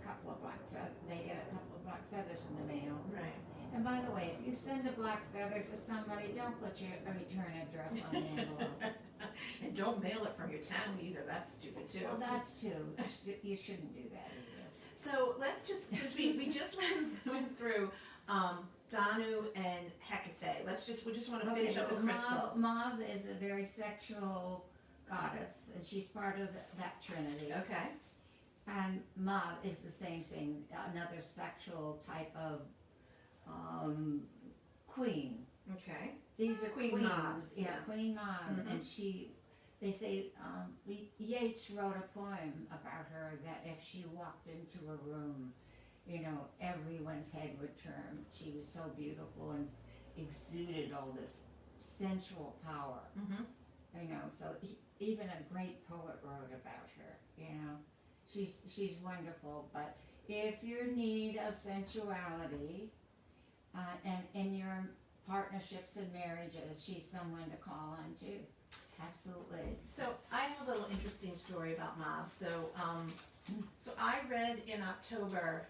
get a couple of black feathers in the mail. Right. And by the way, if you send a black feather to somebody, don't put your return address on the envelope. And don't mail it from your town either. That's stupid too. Well, that's too. You shouldn't do that either. So let's just, since we just went through Danu and Hecate, we just want to finish up the crystals. Mauve is a very sexual goddess, and she's part of that trinity. Okay. And Mauve is the same thing, another sexual type of queen. Okay. These are Queen queens. Mauves, Yeah, Queen Mauve, Mhm. and they say, Yeats wrote a poem about her that if she walked into a room, everyone's head would turn. She was so beautiful and exuded all this sensual power. Mm-hmm. So even a great poet wrote about her. She's wonderful. But if you need a sensuality, and in your partnerships and marriages, she's someone to call on too. Absolutely. So I have a little interesting story about Mauve. So I read in October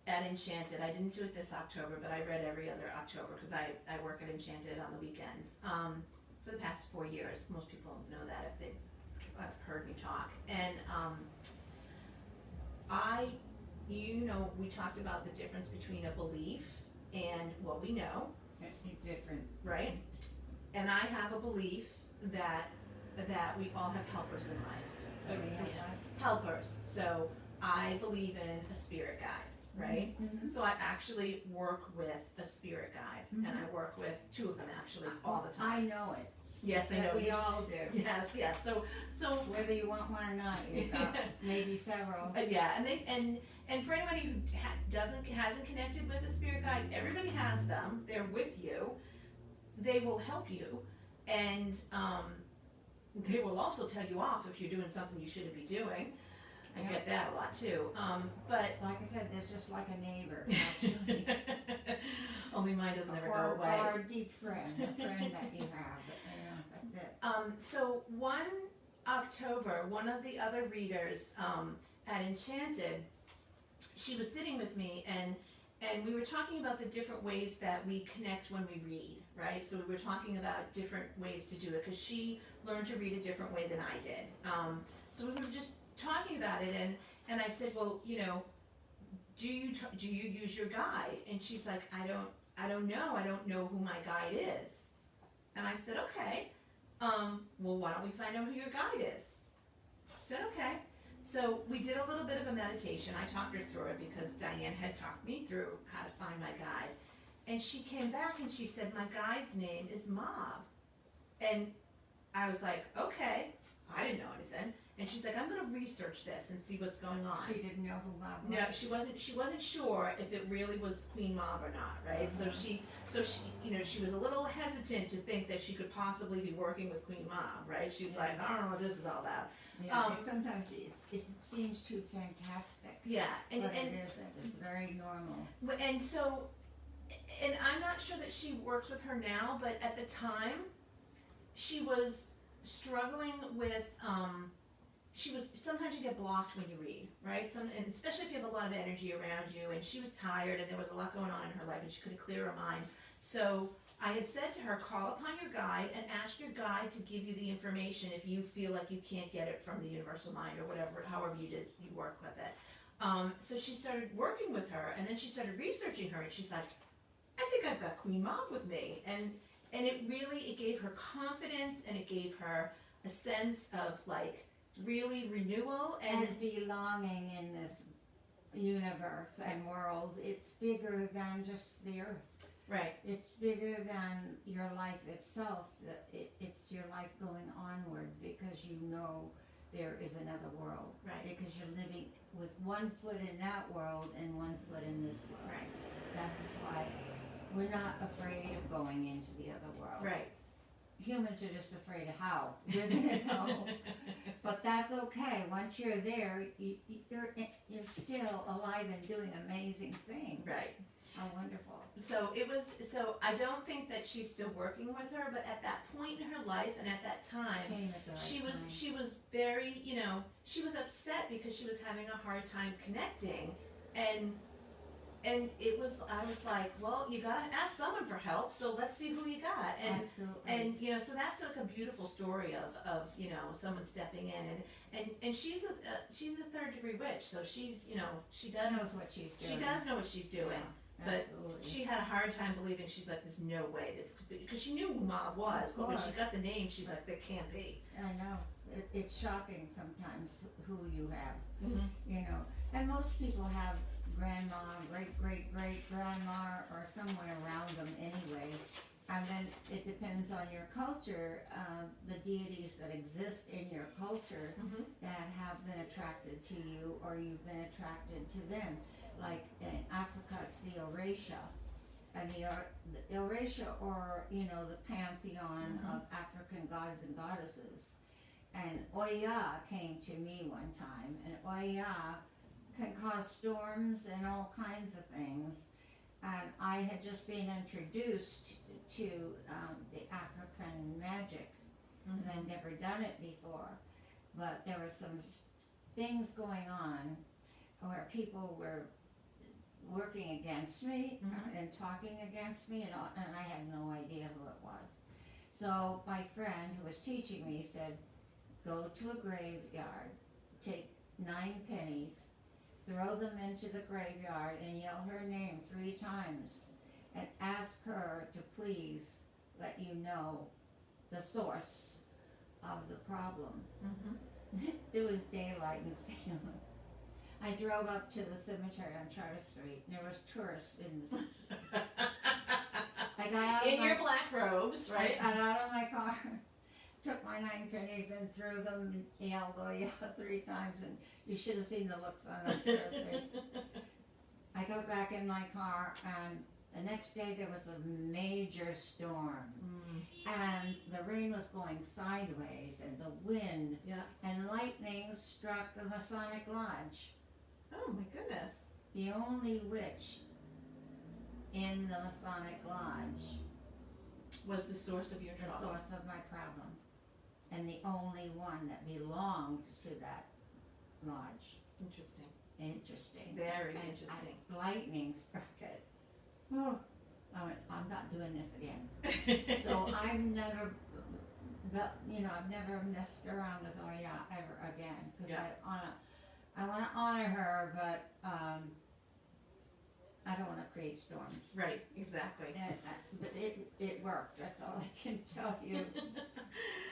at Enchanted. I didn't do it this October, but I read every other October because I work at Enchanted on the weekends for the past 4 years. Most people know that if they've heard me talk. And we talked about the difference between a belief and what we know, It's different. right? And I have a belief that we all have helpers in life. We have Helpers. So I believe in a spirit guide, right? Mm-hmm. So I actually work with a spirit guide, and I work with 2 of them actually all the time. I know it. Yes, I That know. we all do. Yes. So Whether you want one or not, you've got maybe several. yeah, and for anybody who hasn't connected with a spirit guide, everybody has them. They're with you. They will help you, and they will also tell you off if you're doing something you shouldn't be doing. I get that a lot too. But Like I said, there's just like a neighbor, actually. only mine doesn't ever go away. Or a deep friend, a friend that you have. But, that's it. So one October, one of the other readers at Enchanted, she was sitting with me and we were talking about the different ways that we connect when we read, right? So we were talking about different ways to do it because she learned to read a different way than I did. So we were just talking about it and I said, well, do you use your guide? And she's like, I don't know. I don't know who my guide is. And I said, okay. Well, why don't we find out who your guide is? She said, okay. So we did a little bit of a meditation. I talked her through it because Diane had talked me through how to find my guide. And she came back and she said, my guide's name is Mob. And I was like, okay. I didn't know anything. and she's like, I'm gonna research this and see what's going on. She didn't know who Bob was? No, she wasn't sure if it really was Queen Mab or not, right? So she, she was a little hesitant to think that she could possibly be working with Queen Mab, right? She's like, I don't know what this is all about. Yeah, sometimes it seems too fantastic. Yeah, but it isn't. It's very normal. And so, and I'm not sure that she works with her now, but at the time, she was struggling with, sometimes you get blocked when you read, right? And especially if you have a lot of energy around you, and she was tired, and there was a lot going on in her life, and she couldn't clear her mind. So I had said to her, call upon your guide and ask your guide to give you the information if you feel like you can't get it from the universal mind or whatever, however you work with it. So she started working with her, and then she started researching her, and she's like, I think I've got Queen Mab with me. And it gave her confidence, and it gave her a sense of like really renewal and belonging in this universe and world. It's bigger than just the earth. Right. It's bigger than your life itself. It's your life going onward because you know there is another world. Right. Because you're living with one foot in that world and one foot in this world. Right. That's why we're not afraid of going into the other world. Right. Humans are just afraid of how we're gonna go. But that's okay. Once you're there, you're still alive and doing amazing things. Right. How wonderful. So I don't think that she's still working with her, but at that point in her life and at that time, she was very, she was upset because she was having a hard time connecting, and I was like, well, you gotta ask someone for help, so let's see who you got. Absolutely. And so that's like a beautiful story of someone stepping in, and she's a third degree witch, so she's, she knows what she's doing. She does know what she's doing. Yeah. But absolutely. She had a hard time believing. She's like, there's no way this could be, because she knew who Mab was, but when she got the name, she's like, there can't be. I know. It's shocking sometimes who you have, Mm-hmm. And most people have grandma, great-great-great-grandma, or someone around them anyway. And then it depends on your culture, the deities that exist in your culture that have been attracted to you, or you've been attracted to them. Like in Africa, it's the Orisha, and the Orisha, or the pantheon of African gods and goddesses. And Oya came to me one time, and Oya can cause storms and all kinds of things. And I had just been introduced to the African magic, and I'd never done it before. But there were some things going on where people were working against me and talking against me, and I had no idea who it was. So my friend who was teaching me said, go to a graveyard, take 9 pennies, throw them into the graveyard, and yell her name 3 times, and ask her to please let you know the source of the problem. It was daylight in Salem. I drove up to the cemetery on Charter Street, and there was tourists in the cemetery. I got out in your black robes, right? I got out of my car, took my 9 pennies and threw them, and yelled, oh yeah, 3 times, and you should have seen the looks on the tourist's face. I got back in my car, and the next day there was a major storm, and the rain was going sideways, and the wind, and lightning struck the Masonic Lodge. Oh my goodness. The only witch in the Masonic Lodge was the source of your trouble. The source of my problem. And the only one that belonged to that lodge. Interesting. Very interesting. Lightning struck it. Oh, I'm not doing this again. So I've never messed around with Oya ever again, because I want to honor her, but I don't want to create storms. Right, exactly. But it worked. That's all I can tell you.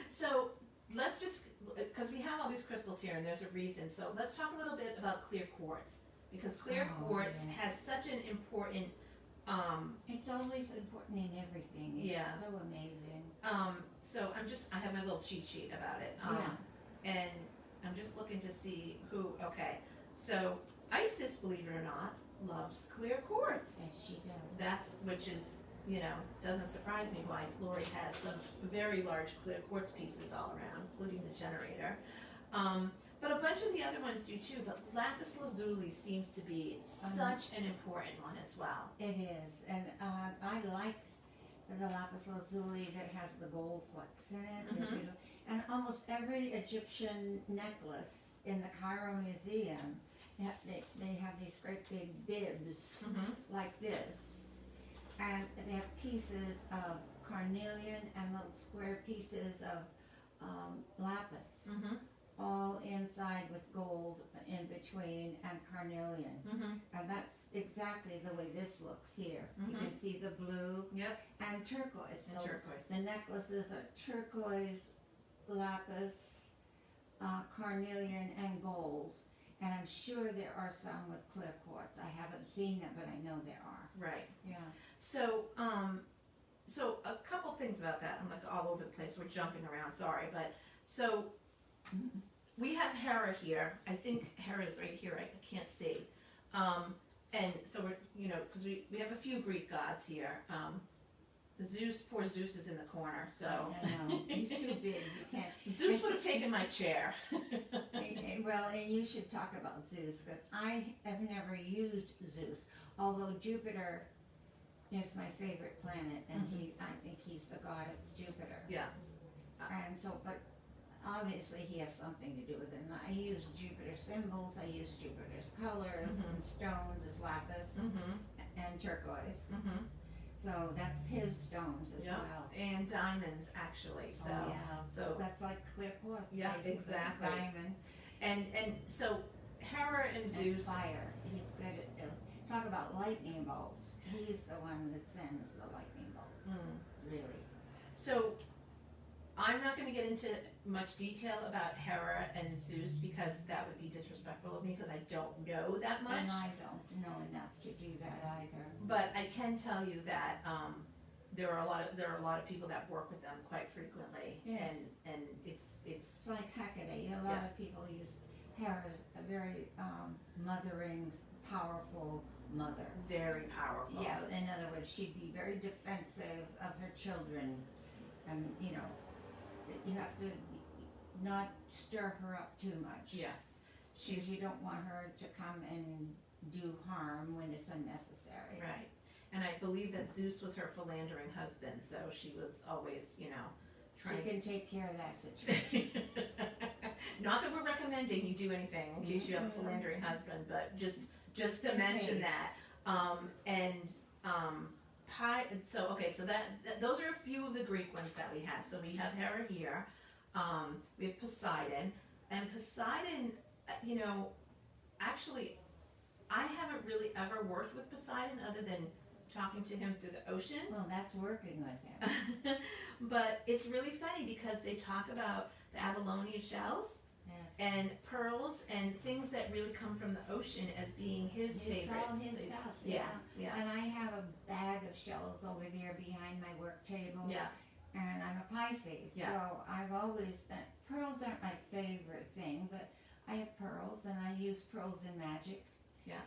So let's just, because we have all these crystals here, and there's a reason. So let's talk a little bit about clear quartz, because clear quartz has such an important. It's always important in everything. It's so amazing. So I have my little cheat sheet about it. And I'm just looking to see who, okay. So Isis, believe it or not, loves clear quartz. Yes, she does. That's, which is, you know, doesn't surprise me why Laurie has some very large clear quartz pieces all around, including the generator. But a bunch of the other ones do too, but lapis lazuli seems to be such an important one as well. It is, and I like the lapis lazuli that has the gold flecks in it. Mhm. And almost every Egyptian necklace in the Cairo Museum, they have these great big bibs like this. And they have pieces of carnelian and little square pieces of lapis, all inside with gold in between and carnelian. And that's exactly the way this looks here. You can see the blue Yep. and turquoise. And So turquoise. the necklaces are turquoise, lapis, carnelian, and gold. And I'm sure there are some with clear quartz. I haven't seen them, but I know there are. Right. Yeah. So, so a couple things about that. I'm like all over the place. We're jumping around. Sorry, but so we have Hera here. I think Hera's right here. I can't see. And so we're, you know, because we have a few Greek gods here. Zeus, poor Zeus is in the corner. So I know. He's too big. You can't. Zeus would have taken my chair. Well, and you should talk about Zeus, because I have never used Zeus, although Jupiter is my favorite planet, and I think he's the god of Jupiter. Yeah. And so, but obviously he has something to do with it. And I use Jupiter symbols, I use Jupiter's colors and stones as lapis and turquoise. So that's his stones as well. And diamonds, actually. So, so that's like clear quartz. Yeah, basically, exactly. Diamond. And so Hera and Zeus. Fire. He's good at talk about lightning bolts. He's the one that sends the lightning bolts. Really. So I'm not going to get into much detail about Hera and Zeus because that would be disrespectful of me because I don't know that much. And I don't know enough to do that either. But I can tell you that there are a lot of people that work with them quite frequently. Yes. And it's like Hecate. A lot of people use Hera as a very mothering, powerful mother. very powerful. Yeah, in other words, she'd be very defensive of her children, and you have to not stir her up too much. Yes. Because you don't want her to come and do harm when it's unnecessary. Right. And I believe that Zeus was her philandering husband, so she was always, trying. She can take care of that situation. Not that we're recommending you do anything in case you have a philandering husband, but just to mention that. So those are a few of the Greek ones that we have. So we have Hera here. We have Poseidon, and Poseidon, actually, I haven't really ever worked with Poseidon other than talking to him through the ocean. Well, that's working with him. But it's really funny because they talk about the Abalone shells and pearls and things that really come from the ocean as being his favorite. It's all his stuff. Yeah. And I have a bag of shells over there behind my work table. Yeah. And I'm a Pisces, so I've always been, pearls aren't my favorite thing, but I have pearls and I use pearls in magic. Yeah.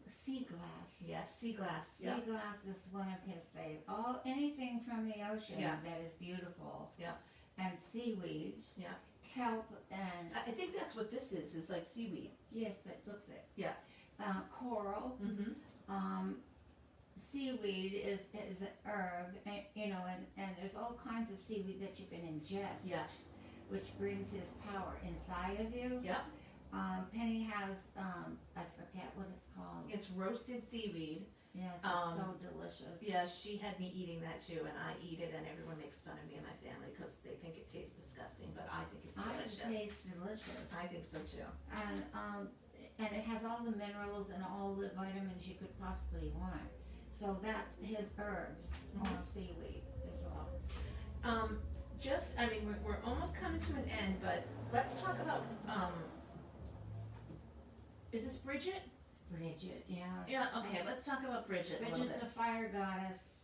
Sea glass. Yes, sea glass. Sea glass is one of his favorite. Anything from the ocean that is beautiful. Yeah. And seaweed. Yeah. Kelp and. I think that's what this is like seaweed. Yes, that looks it. Yeah. Coral. Seaweed is an herb, and there's all kinds of seaweed that you can ingest. Yes. Which brings his power inside of you. Yep. Penny has, I forget what it's called. It's roasted seaweed. Yes, it's so delicious. Yeah, she had me eating that too, and I eat it, and everyone makes fun of me and my family because they think it tastes disgusting, but I think it's delicious. It tastes delicious. I think so too. And it has all the minerals and all the vitamins you could possibly want. So that's his herbs or seaweed as well. We're almost coming to an end, but let's talk about, is this Bridget? Bridget, yeah. Yeah, okay, let's talk about Bridget a little Bridget's bit. a fire goddess.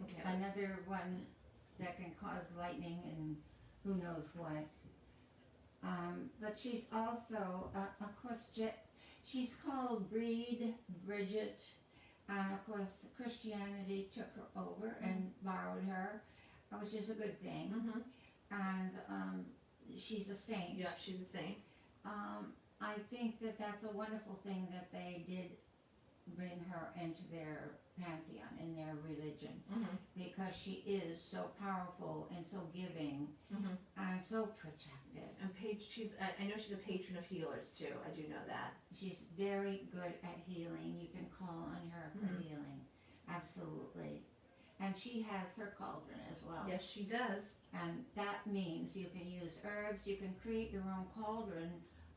Okay, another one that can cause lightning and who knows what. But she's also, of course, she's called Bridget, and of course Christianity took her over and borrowed her, which is a good thing. And she's a saint. Yeah, she's a saint. I think that that's a wonderful thing that they did bring her into their pantheon, in their religion, because she is so powerful and so giving and so protective. And I know she's a patron of healers too. I do know that. She's very good at healing. You can call on her for healing. Absolutely. And she has her cauldron as well. Yes, she does. And that means you can use herbs, you can create your own cauldron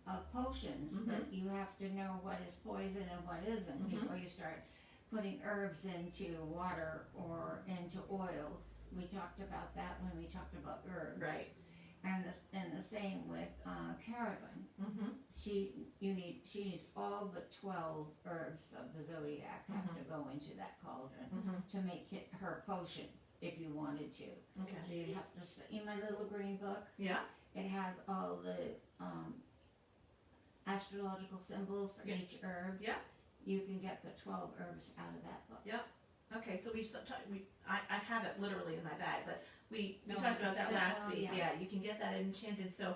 of potions, but you have to know what is poison and what isn't before you start putting herbs into water or into oils. We talked about that when we talked about herbs. Right. And the same with Carolyn. She needs all but 12 herbs of the zodiac have to go into that cauldron to make it her potion if you wanted to. Okay. So you'd have to, in my little green book, Yeah. it has all the astrological symbols for each herb. Yeah. You can get the 12 herbs out of that book. Yep. Okay, so I have it literally in my bag, but we No, talked about that last week. yeah. Yeah, you can get that at Enchanted. So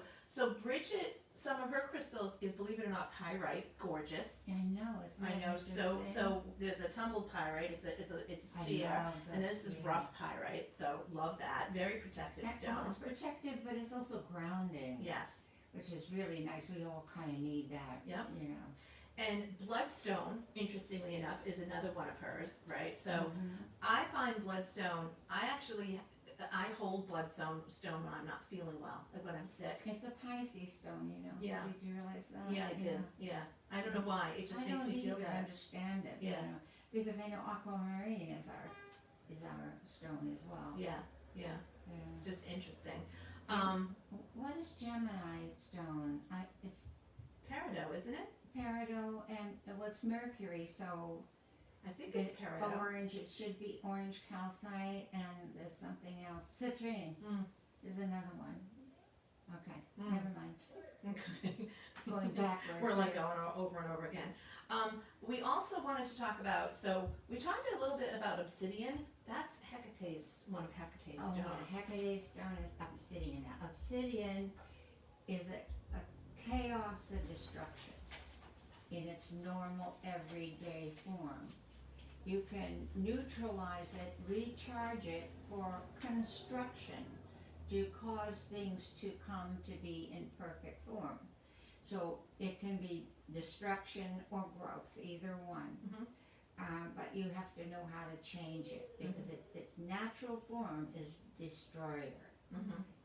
Bridget, some of her crystals is, believe it or not, pyrite, gorgeous. I know, it's I know. So there's a tumbled pyrite. It's a sphere, and this is rough pyrite. So love that. Very protective stone. It's protective, but it's also grounding. Yes. Which is really nice. We all kind of need that. Yep. You know. And bloodstone, interestingly enough, is another one of hers, right? So I find bloodstone, I hold bloodstone when I'm not feeling well, like when I'm sick. It's a Pisces stone, you know. Yeah. Did you realize that? Yeah, I did. Yeah. I don't know why. It just makes me feel I better. understand it. Yeah. You know, because I know aquamarine is our stone as well. Yeah, yeah. Yeah. It's just interesting. What is Gemini stone? It's Peridot, isn't it? peridot, and what's Mercury? So I think it's peridot. orange. It should be orange calcite, and there's something else. Citrine is another one. Okay, never mind. Okay. Going backwards. We're like going over and over again. We also wanted to talk about, so we talked a little bit about obsidian. That's Hecate's, one of Hecate's stones. Hecate's stone is obsidian. Now, obsidian is a chaos of destruction in its normal everyday form. You can neutralize it, recharge it for construction, to cause things to come to be in perfect form. So it can be destruction or growth, either one. But you have to know how to change it, because its natural form is destroyer.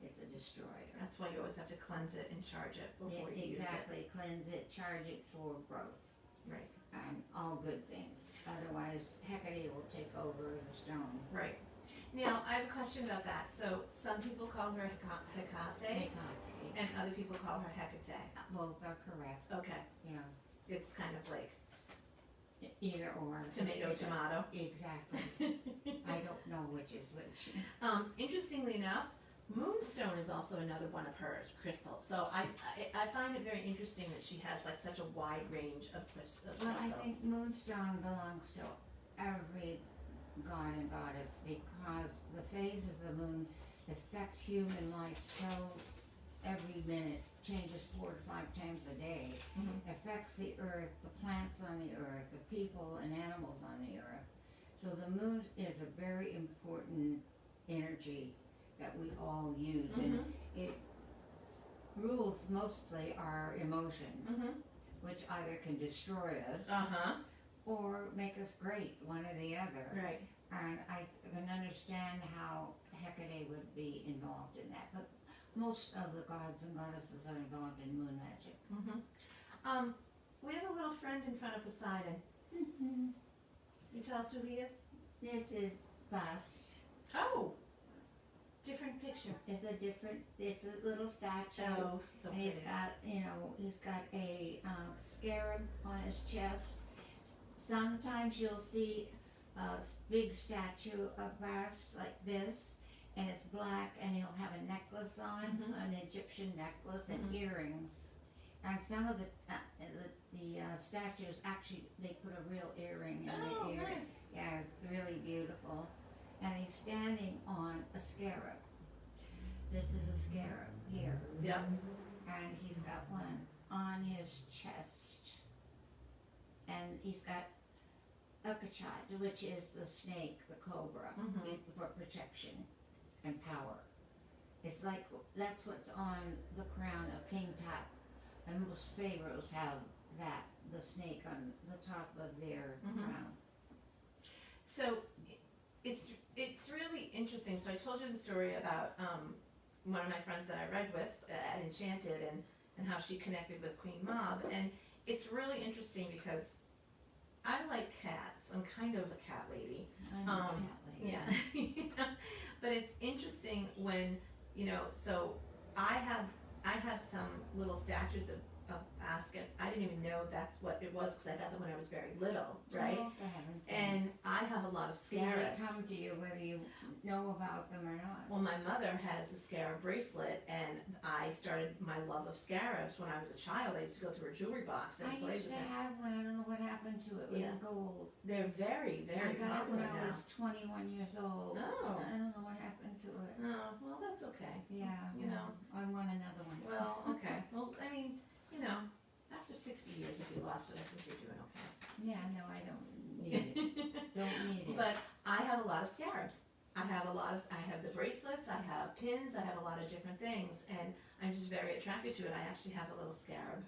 It's a destroyer. That's why you always have to cleanse it and charge it before you use it. Exactly, cleanse it, charge it for growth. Right. And all good things. Otherwise, Hecate will take over the stone. Right. Now, I have a question about that. So some people call her Hecate, and other people call her Hecate. Both are correct. Okay. Yeah. It's kind of like Either or. tomato. Exactly. I don't know which is which. Interestingly enough, moonstone is also another one of her crystals. So I find it very interesting that she has like such a wide range of crystals. Well, I think moonstone belongs to every god and goddess, because the phases of the moon affect human life so every minute, changes 4 to 5 times a day, affects the earth, the plants on the earth, the people and animals on the earth. So the moon is a very important energy that we all use, and it rules mostly our emotions, which either can destroy us or make us great, one or the other. Right. And I can understand how Hecate would be involved in that, but most of the gods and goddesses are involved in moon magic. We have a little friend in front of Poseidon. Can you tell us who he is? This is bust. Oh, different picture. It's a little statue. Oh, so and pretty. he's got a scarab on his chest. Sometimes you'll see a big statue of bust like this, and it's black, and he'll have a necklace on, an Egyptian necklace, and earrings. And some of the statues, actually, they put a real earring in the ear. Nice. Yeah, really beautiful. And he's standing on a scarab. This is a scarab here. Yep. And he's got one on his chest. And he's got Cabot, which is the snake, the cobra, for protection and power. It's like, that's what's on the crown of King Tut. And most pharaohs have that, the snake on the top of their crown. So it's really interesting. So I told you the story about one of my friends that I read with at Enchanted, and how she connected with Queen Mab. And it's really interesting because I like cats. I'm kind of a cat lady. I'm a cat lady. Yeah. But it's interesting when, so I have some little statues of Ascot. I didn't even know that's what it was because I got them when I was very little, right? Oh, for heaven's sakes. And I have a lot of scarabs. They come to you whether you know about them or not. Well, my mother has a scarab bracelet, and I started my love of scarabs when I was a child. I used to go through her jewelry box and I play used with to them. have one. I don't know what happened to it. It was gold. They're very, very I got it when popular I now. was 21 years old. Oh. I don't know what happened to it. Oh, well, that's okay. Yeah, I want another one. Well, okay. Well, I mean, after 60 years, if you lost it, I think you're doing okay. Yeah, no, I don't need it. Don't need it. But I have a lot of scarabs. I have the bracelets, I have pins, I have a lot of different things, and I'm just very attracted to it. I actually have a little scarab,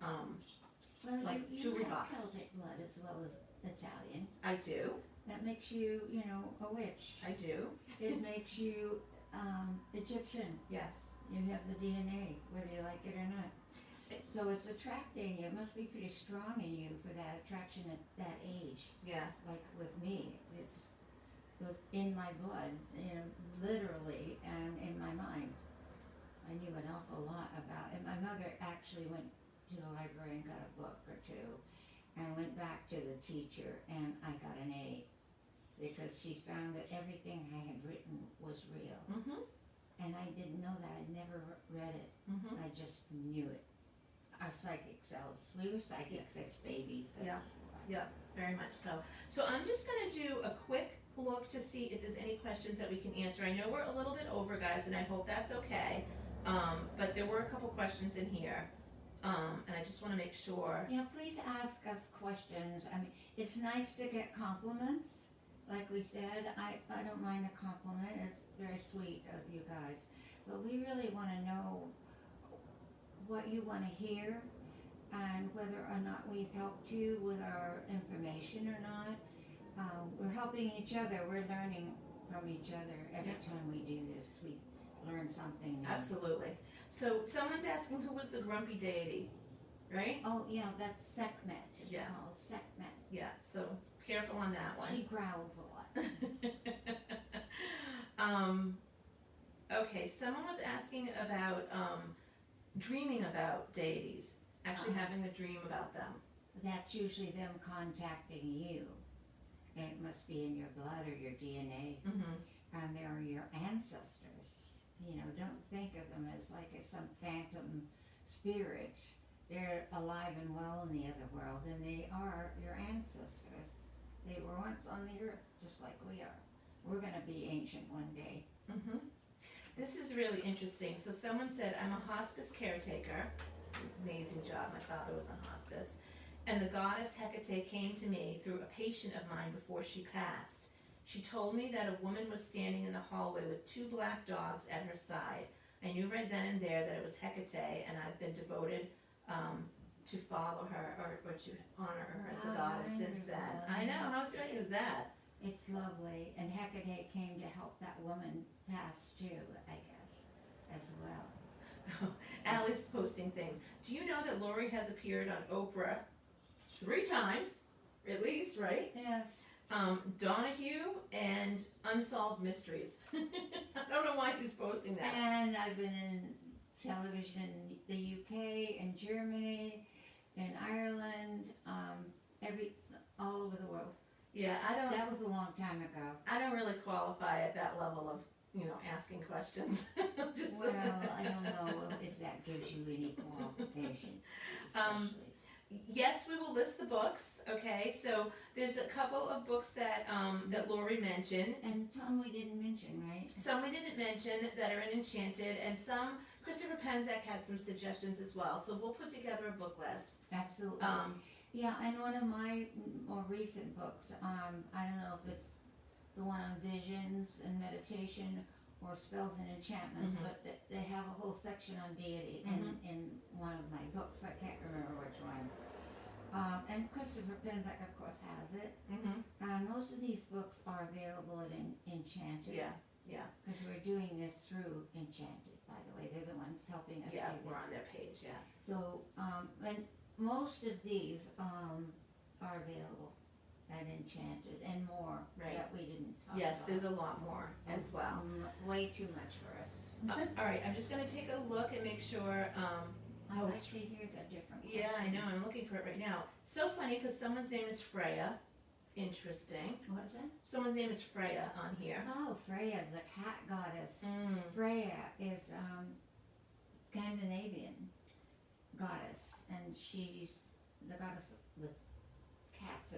Well, like you jewelry have box. Celtic blood as well as Italian. I do, That makes you, a witch. I do, It makes you Egyptian. yes. You have the DNA, whether you like it or not. So it's attracting you. It must be pretty strong in you for that attraction at that age. Yeah, Like with me, it was in my blood, literally, and in my mind. I knew an awful lot about it. My mother actually went to the library and got a book or two, and went back to the teacher, and I got an A, because she found that everything I had written was real. And I didn't know that. I'd never read it. I just knew it. Our psychic selves. We were psychic sex babies. That's why. Yeah, very much so. So I'm just going to do a quick look to see if there's any questions that we can answer. I know we're a little bit over, guys, and I hope that's okay. But there were a couple questions in here, and I just want to make sure. Yeah, please ask us questions. I mean, it's nice to get compliments. Like we said, I don't mind a compliment. It's very sweet of you guys. But we really want to know what you want to hear, and whether or not we've helped you with our information or not. We're helping each other. We're learning from each other every time we do this. We learn something new. Absolutely. So someone's asking who was the grumpy deity, right? Oh yeah, that's Sekhmet. It's Yeah. called Sekhmet. Yeah, so careful on that one. She growls a lot. Okay, someone was asking about dreaming about deities, actually having a dream about them. That's usually them contacting you. And it must be in your blood or your DNA. And they're your ancestors. Don't think of them as like some phantom spirit. They're alive and well in the other world, and they are your ancestors. They were once on the earth, just like we are. We're going to be ancient one day. This is really interesting. So someone said, I'm a hospice caretaker. It's an amazing job. My father was on hospice. And the goddess Hecate came to me through a patient of mine before she passed. She told me that a woman was standing in the hallway with 2 black dogs at her side. I knew right then and there that it was Hecate, and I've been devoted to follow her or to honor her as a goddess since then. I know, how exciting is that? It's lovely. And Hecate came to help that woman pass too, I guess, as well. Allie's posting things. Do you know that Laurie has appeared on Oprah 3 times, at least, right? Yes. Donahue and Unsolved Mysteries. I don't know why he's posting that. And I've been in television in the UK, in Germany, in Ireland, all over the world. Yeah, That was a long time ago. I don't really qualify at that level asking questions. Just Well, I don't know if that gives you any qualification, especially. Yes, we will list the books. Okay, so there's a couple of books that Laurie mentioned. And some we didn't mention, right? Some we didn't mention that are in Enchanted, and some Christopher Penzak had some suggestions as well. So we'll put together a book list. Absolutely. Yeah, and one of my more recent books, I don't know if it's the one on visions and meditation or spells and enchantments, but they have a whole section on deity in one of my books. I can't remember which one. And Christopher Penzak, of course, has it. And most of these books are available at Enchanted. Yeah. Because we're doing this through Enchanted, by the way. They're the ones helping us do this. We're on their page, So, and most of these are available at Enchanted and more that we didn't talk about. Yes, there's a lot more as well. Way too much for us. All right, I'm just going to take a look and make sure. I like to hear the different questions. Yeah, I know. I'm looking for it right now. So funny because someone's name is Freya. Interesting. What's that? Someone's name is Freya on here. Oh, Freya, the cat goddess. Freya is Scandinavian goddess, and she's the goddess with cats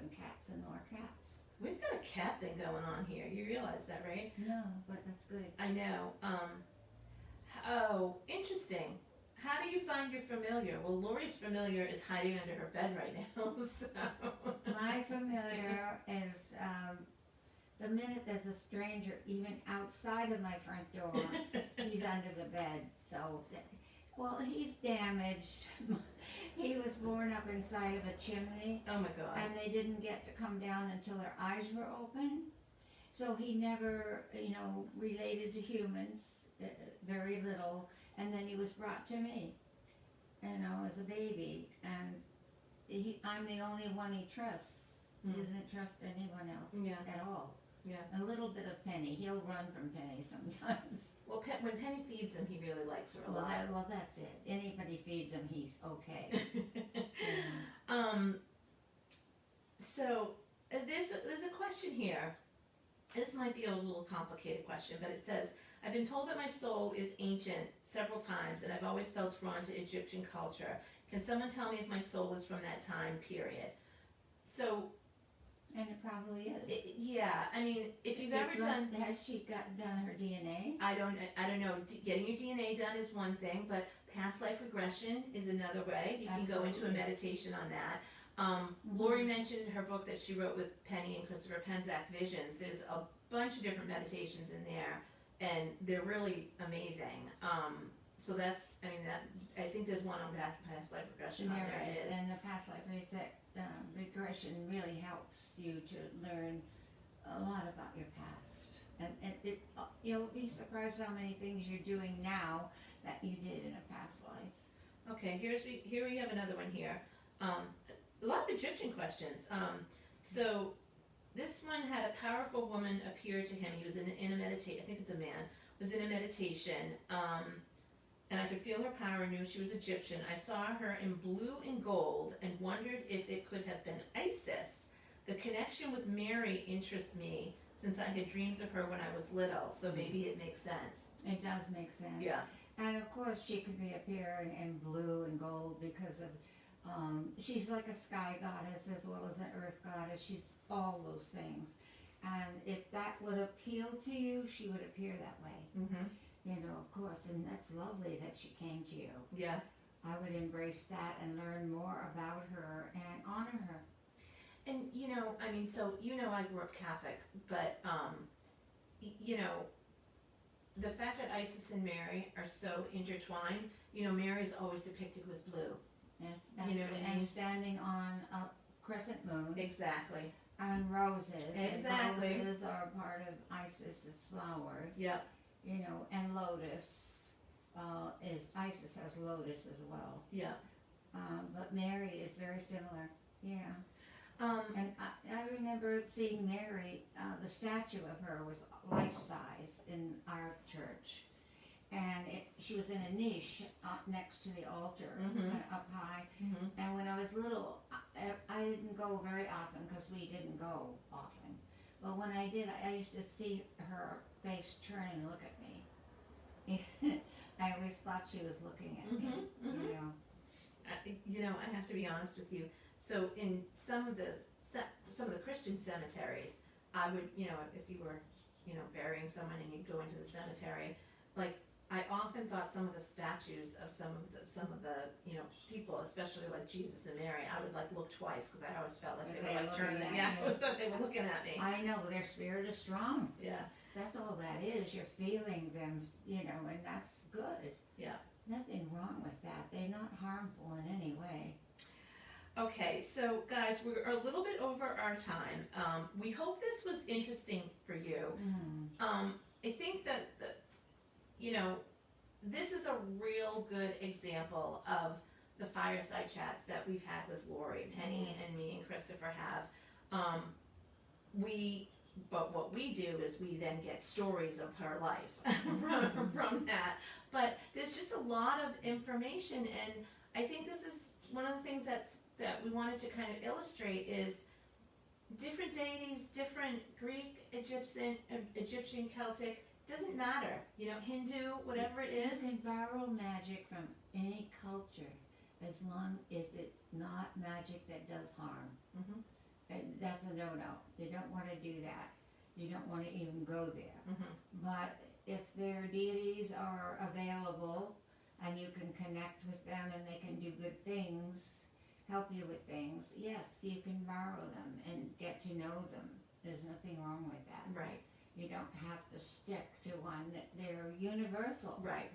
and more cats. We've got a cat thing going on here. You realize that, right? No, but that's good. I know. Oh, interesting. How do you find your familiar? Well, Laurie's familiar is hiding under her bed right now. So. My familiar is the minute there's a stranger, even outside of my front door, he's under the bed. So, well, he's damaged. He was born up inside of a chimney. Oh my God. And they didn't get to come down until their eyes were open. So he never, related to humans, very little. And then he was brought to me, as a baby. And I'm the only one he trusts. He doesn't trust anyone else at all. Yeah. A little bit of Penny. He'll run from Penny sometimes. Well, when Penny feeds him, he really likes her a lot. Well, that's it. Anybody feeds him, he's okay. So there's a question here. This might be a little complicated question, but it says, I've been told that my soul is ancient several times, and I've always felt drawn to Egyptian culture. Can someone tell me if my soul is from that time period? So. And it probably is. I mean, if you've ever done. Has she done her DNA? I don't know. Getting your DNA done is one thing, but past life regression is another way. You can go into a meditation on that. Laurie mentioned her book that she wrote with Penny and Christopher Penzak, Visions. There's a bunch of different meditations in there, and they're really amazing. So that's, I think there's one on past life regression. There is, and the past life regression really helps you to learn a lot about your past. And you'll be surprised how many things you're doing now that you did in a past life. Okay, here we have another one here. A lot of Egyptian questions. So this one had a powerful woman appear to him. He was in a meditation. I think it's a man. Was in a meditation. And I could feel her power, knew she was Egyptian. I saw her in blue and gold and wondered if it could have been Isis. The connection with Mary interests me since I had dreams of her when I was little, so maybe it makes sense. It does make sense. Yeah. And of course she could be appearing in blue and gold because of, she's like a sky goddess as well as an earth goddess. She's all those things. And if that would appeal to you, she would appear that way. Of course, and that's lovely that she came to you. Yeah. I would embrace that and learn more about her and honor her. And, so, I grew up Catholic, but, the fact that Isis and Mary are so intertwined, Mary's always depicted with blue. Yeah, You know what I mean? and standing on a crescent moon. Exactly. And roses. Exactly. And roses are part of Isis's flowers. Yep. And lotus Isis has lotus as well. Yeah. But Mary is very similar. Yeah. And I remember seeing Mary, the statue of her was life-size in our church. And she was in a niche next to the altar, up high. And when I was little, I didn't go very often because we didn't go often. But when I did, I used to see her face turn and look at me. I always thought she was looking at me, you know. You know, I have to be honest with you. So in some of the Christian cemeteries, I would, you know, if you were, you know, burying someone and you'd go into the cemetery, like I often thought some of the statues of some of the you know people, especially like Jesus and Mary, I would like look twice because I always felt like they were like turning. Yeah, I always thought they were looking at me. I know, their spirit is strong. Yeah. That's all that is. You're feeling them, you know, and that's good. Yeah. Nothing wrong with that. They're not harmful in any way. Okay, so guys, we're a little bit over our time. We hope this was interesting for you. I think that, you know, this is a real good example of the fireside chats that we've had with Laurie, Penny, and me and Christopher have. But what we do is we then get stories of her life from that. But there's just a lot of information, and I think this is one of the things that we wanted to kind of illustrate is different deities, different Greek, Egyptian, Celtic, doesn't matter. You know, Hindu, whatever it is. You can borrow magic from any culture as long as it's not magic that does harm. And that's a no-no. You don't want to do that. You don't want to even go there. But if their deities are available and you can connect with them and they can do good things, help you with things, yes, you can borrow them and get to know them. There's nothing wrong with that. Right. You don't have to stick to one. They're universal. Right.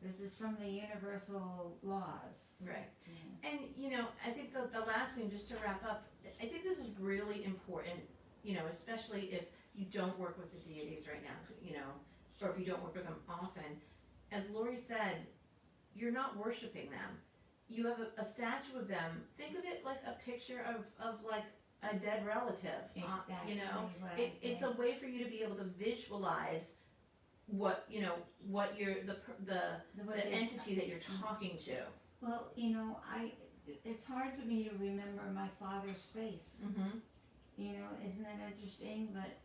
This is from the universal laws. Right. And, you know, I think the last thing, just to wrap up, I think this is really important, you know, especially if you don't work with the deities right now, you know, or if you don't work with them often. As Laurie said, you're not worshiping them. You have a statue of them. Think of it like a picture of like a dead relative. Exactly. You know, it's a way for you to be able to visualize what, you know, what you're, the entity that you're talking to. Well, you know, it's hard for me to remember my father's face. You know, isn't that interesting? But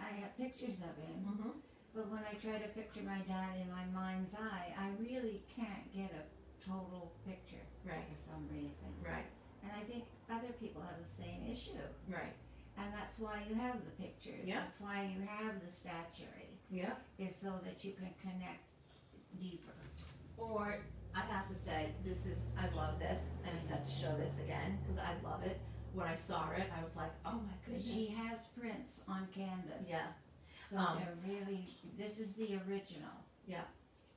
I have pictures of him. But when I try to picture my dad in my mind's eye, I really can't get a total picture. Right. For some reason. Right. And I think other people have the same issue. Right. And that's why you have the pictures. Yeah. That's why you have the statuary. Yeah. Is so that you can connect deeper. Or I have to say, I love this. I just have to show this again because I love it. When I saw it, I was like, oh my goodness. She has prints on canvas. Yeah. So they're really, this is the original. Yeah.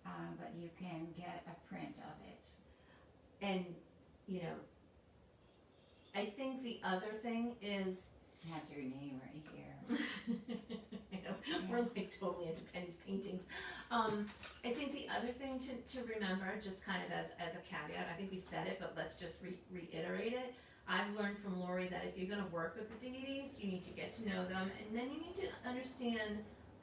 But you can get a print of it. And, you know, I think the other thing is... It has your name right here. I know, we're like totally into Penny's paintings. I think the other thing to remember, just kind of as a caveat, I think we said it, but let's just reiterate it. I've learned from Laurie that if you're going to work with the deities, you need to get to know them, and then you need to understand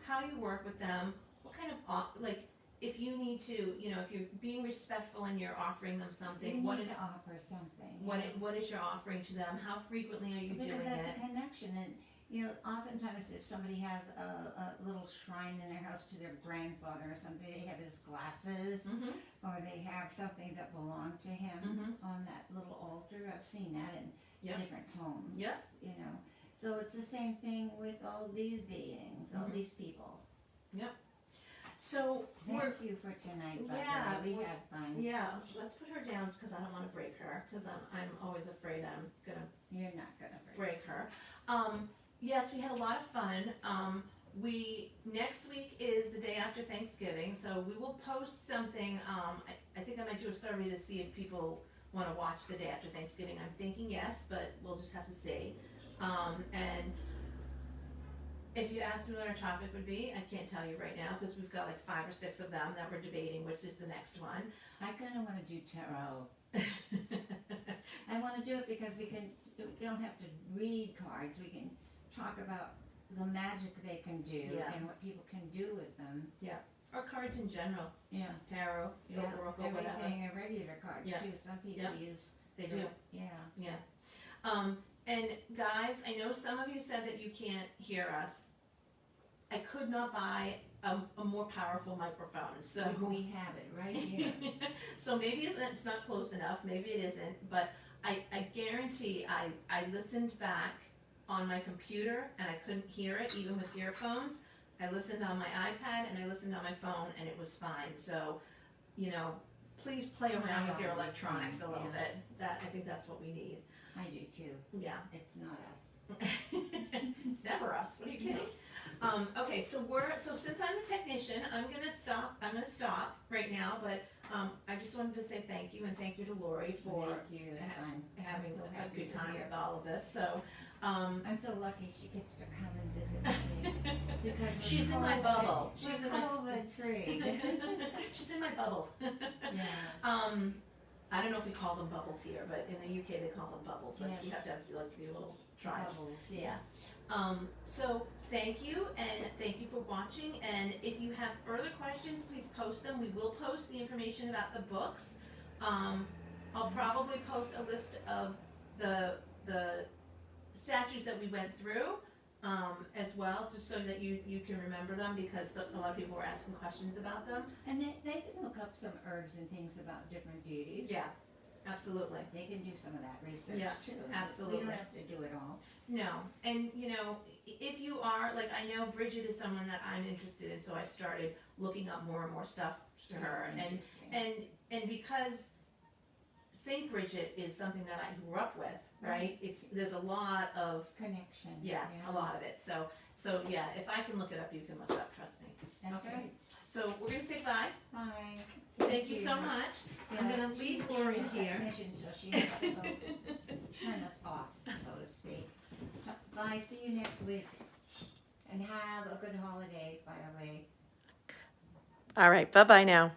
how you work with them, what kind of, like, if you need to, you know, if you're being respectful and you're offering them something, you need to offer something. What is your offering to them? How frequently are you doing it? Because that's a connection, and you know, oftentimes if somebody has a little shrine in their house to their grandfather or something, they have his glasses, or they have something that belonged to him on that little altar. I've seen that in different homes. Yeah. You know, so it's the same thing with all these beings, all these people. Yep. So thank you for tonight. We had fun. Yeah, let's put her down because I don't want to break her because I'm always afraid I'm gonna. You're not gonna break her. Yes, we had a lot of fun. Next week is the day after Thanksgiving, so we will post something. I think I might do a survey to see if people want to watch the day after Thanksgiving. I'm thinking yes, but we'll just have to see. And if you asked me what our topic would be, I can't tell you right now because we've got like 5 or 6 of them that we're debating, which is the next one. I kind of want to do tarot. I want to do it because we don't have to read cards. We can talk about the magic they can do and what people can do with them. Yeah. Or cards in general. Yeah. Tarot, oracle, whatever. Everything, regular cards too. Some people use. They do. Yeah. Yeah. And guys, I know some of you said that you can't hear us. I could not buy a more powerful microphone. So We have it right here. so maybe it's not close enough, maybe it isn't, but I guarantee I listened back on my computer and I couldn't hear it even with earphones. I listened on my iPad and I listened on my phone and it was fine. So, you know, please play around with your electronics a little bit. I think that's what we need. I do too. Yeah. It's not us. It's never us. What are you kidding? Okay, so since I'm the technician, I'm gonna stop right now. But I just wanted to say thank you and thank you to Laurie for Thank you. That's fine. having I'm so a happy good to time hear. with all of this. So I'm so lucky she gets to come and visit me because we're she's in my COVID- bubble. we're She's in my COVID free. she's in my bubble. Yeah. I don't know if we call them bubbles here, but in the UK they call them bubbles. Like Yes. you have to have like your little tribes. Bubbles, yes. Yeah. So thank you, and thank you for watching. And if you have further questions, please post them. We will post the information about the books. I'll probably post a list of the statues that we went through as well, just so that you can remember them, because a lot of people were asking questions about them. And they can look up some herbs and things about different deities. Yeah, absolutely. They can do some of that research Yeah, too. absolutely. We don't have to do it all. No, and you know, if you are, like, I know Bridget is someone that I'm interested in, so I started looking up more and more stuff to her, That's and because Saint Bridget is something that I grew up with, right? There's a lot of connection. a lot of it. So yeah, if I can look it up, you can look it up. Trust me. That's Okay. right. So we're gonna say bye. Bye. Thank you so much. I'm gonna leave she's Laurie the here. technician, so she has to go turn us off, so to speak. Bye. See you next week, and have a good holiday. By the way. All right. Bye bye now.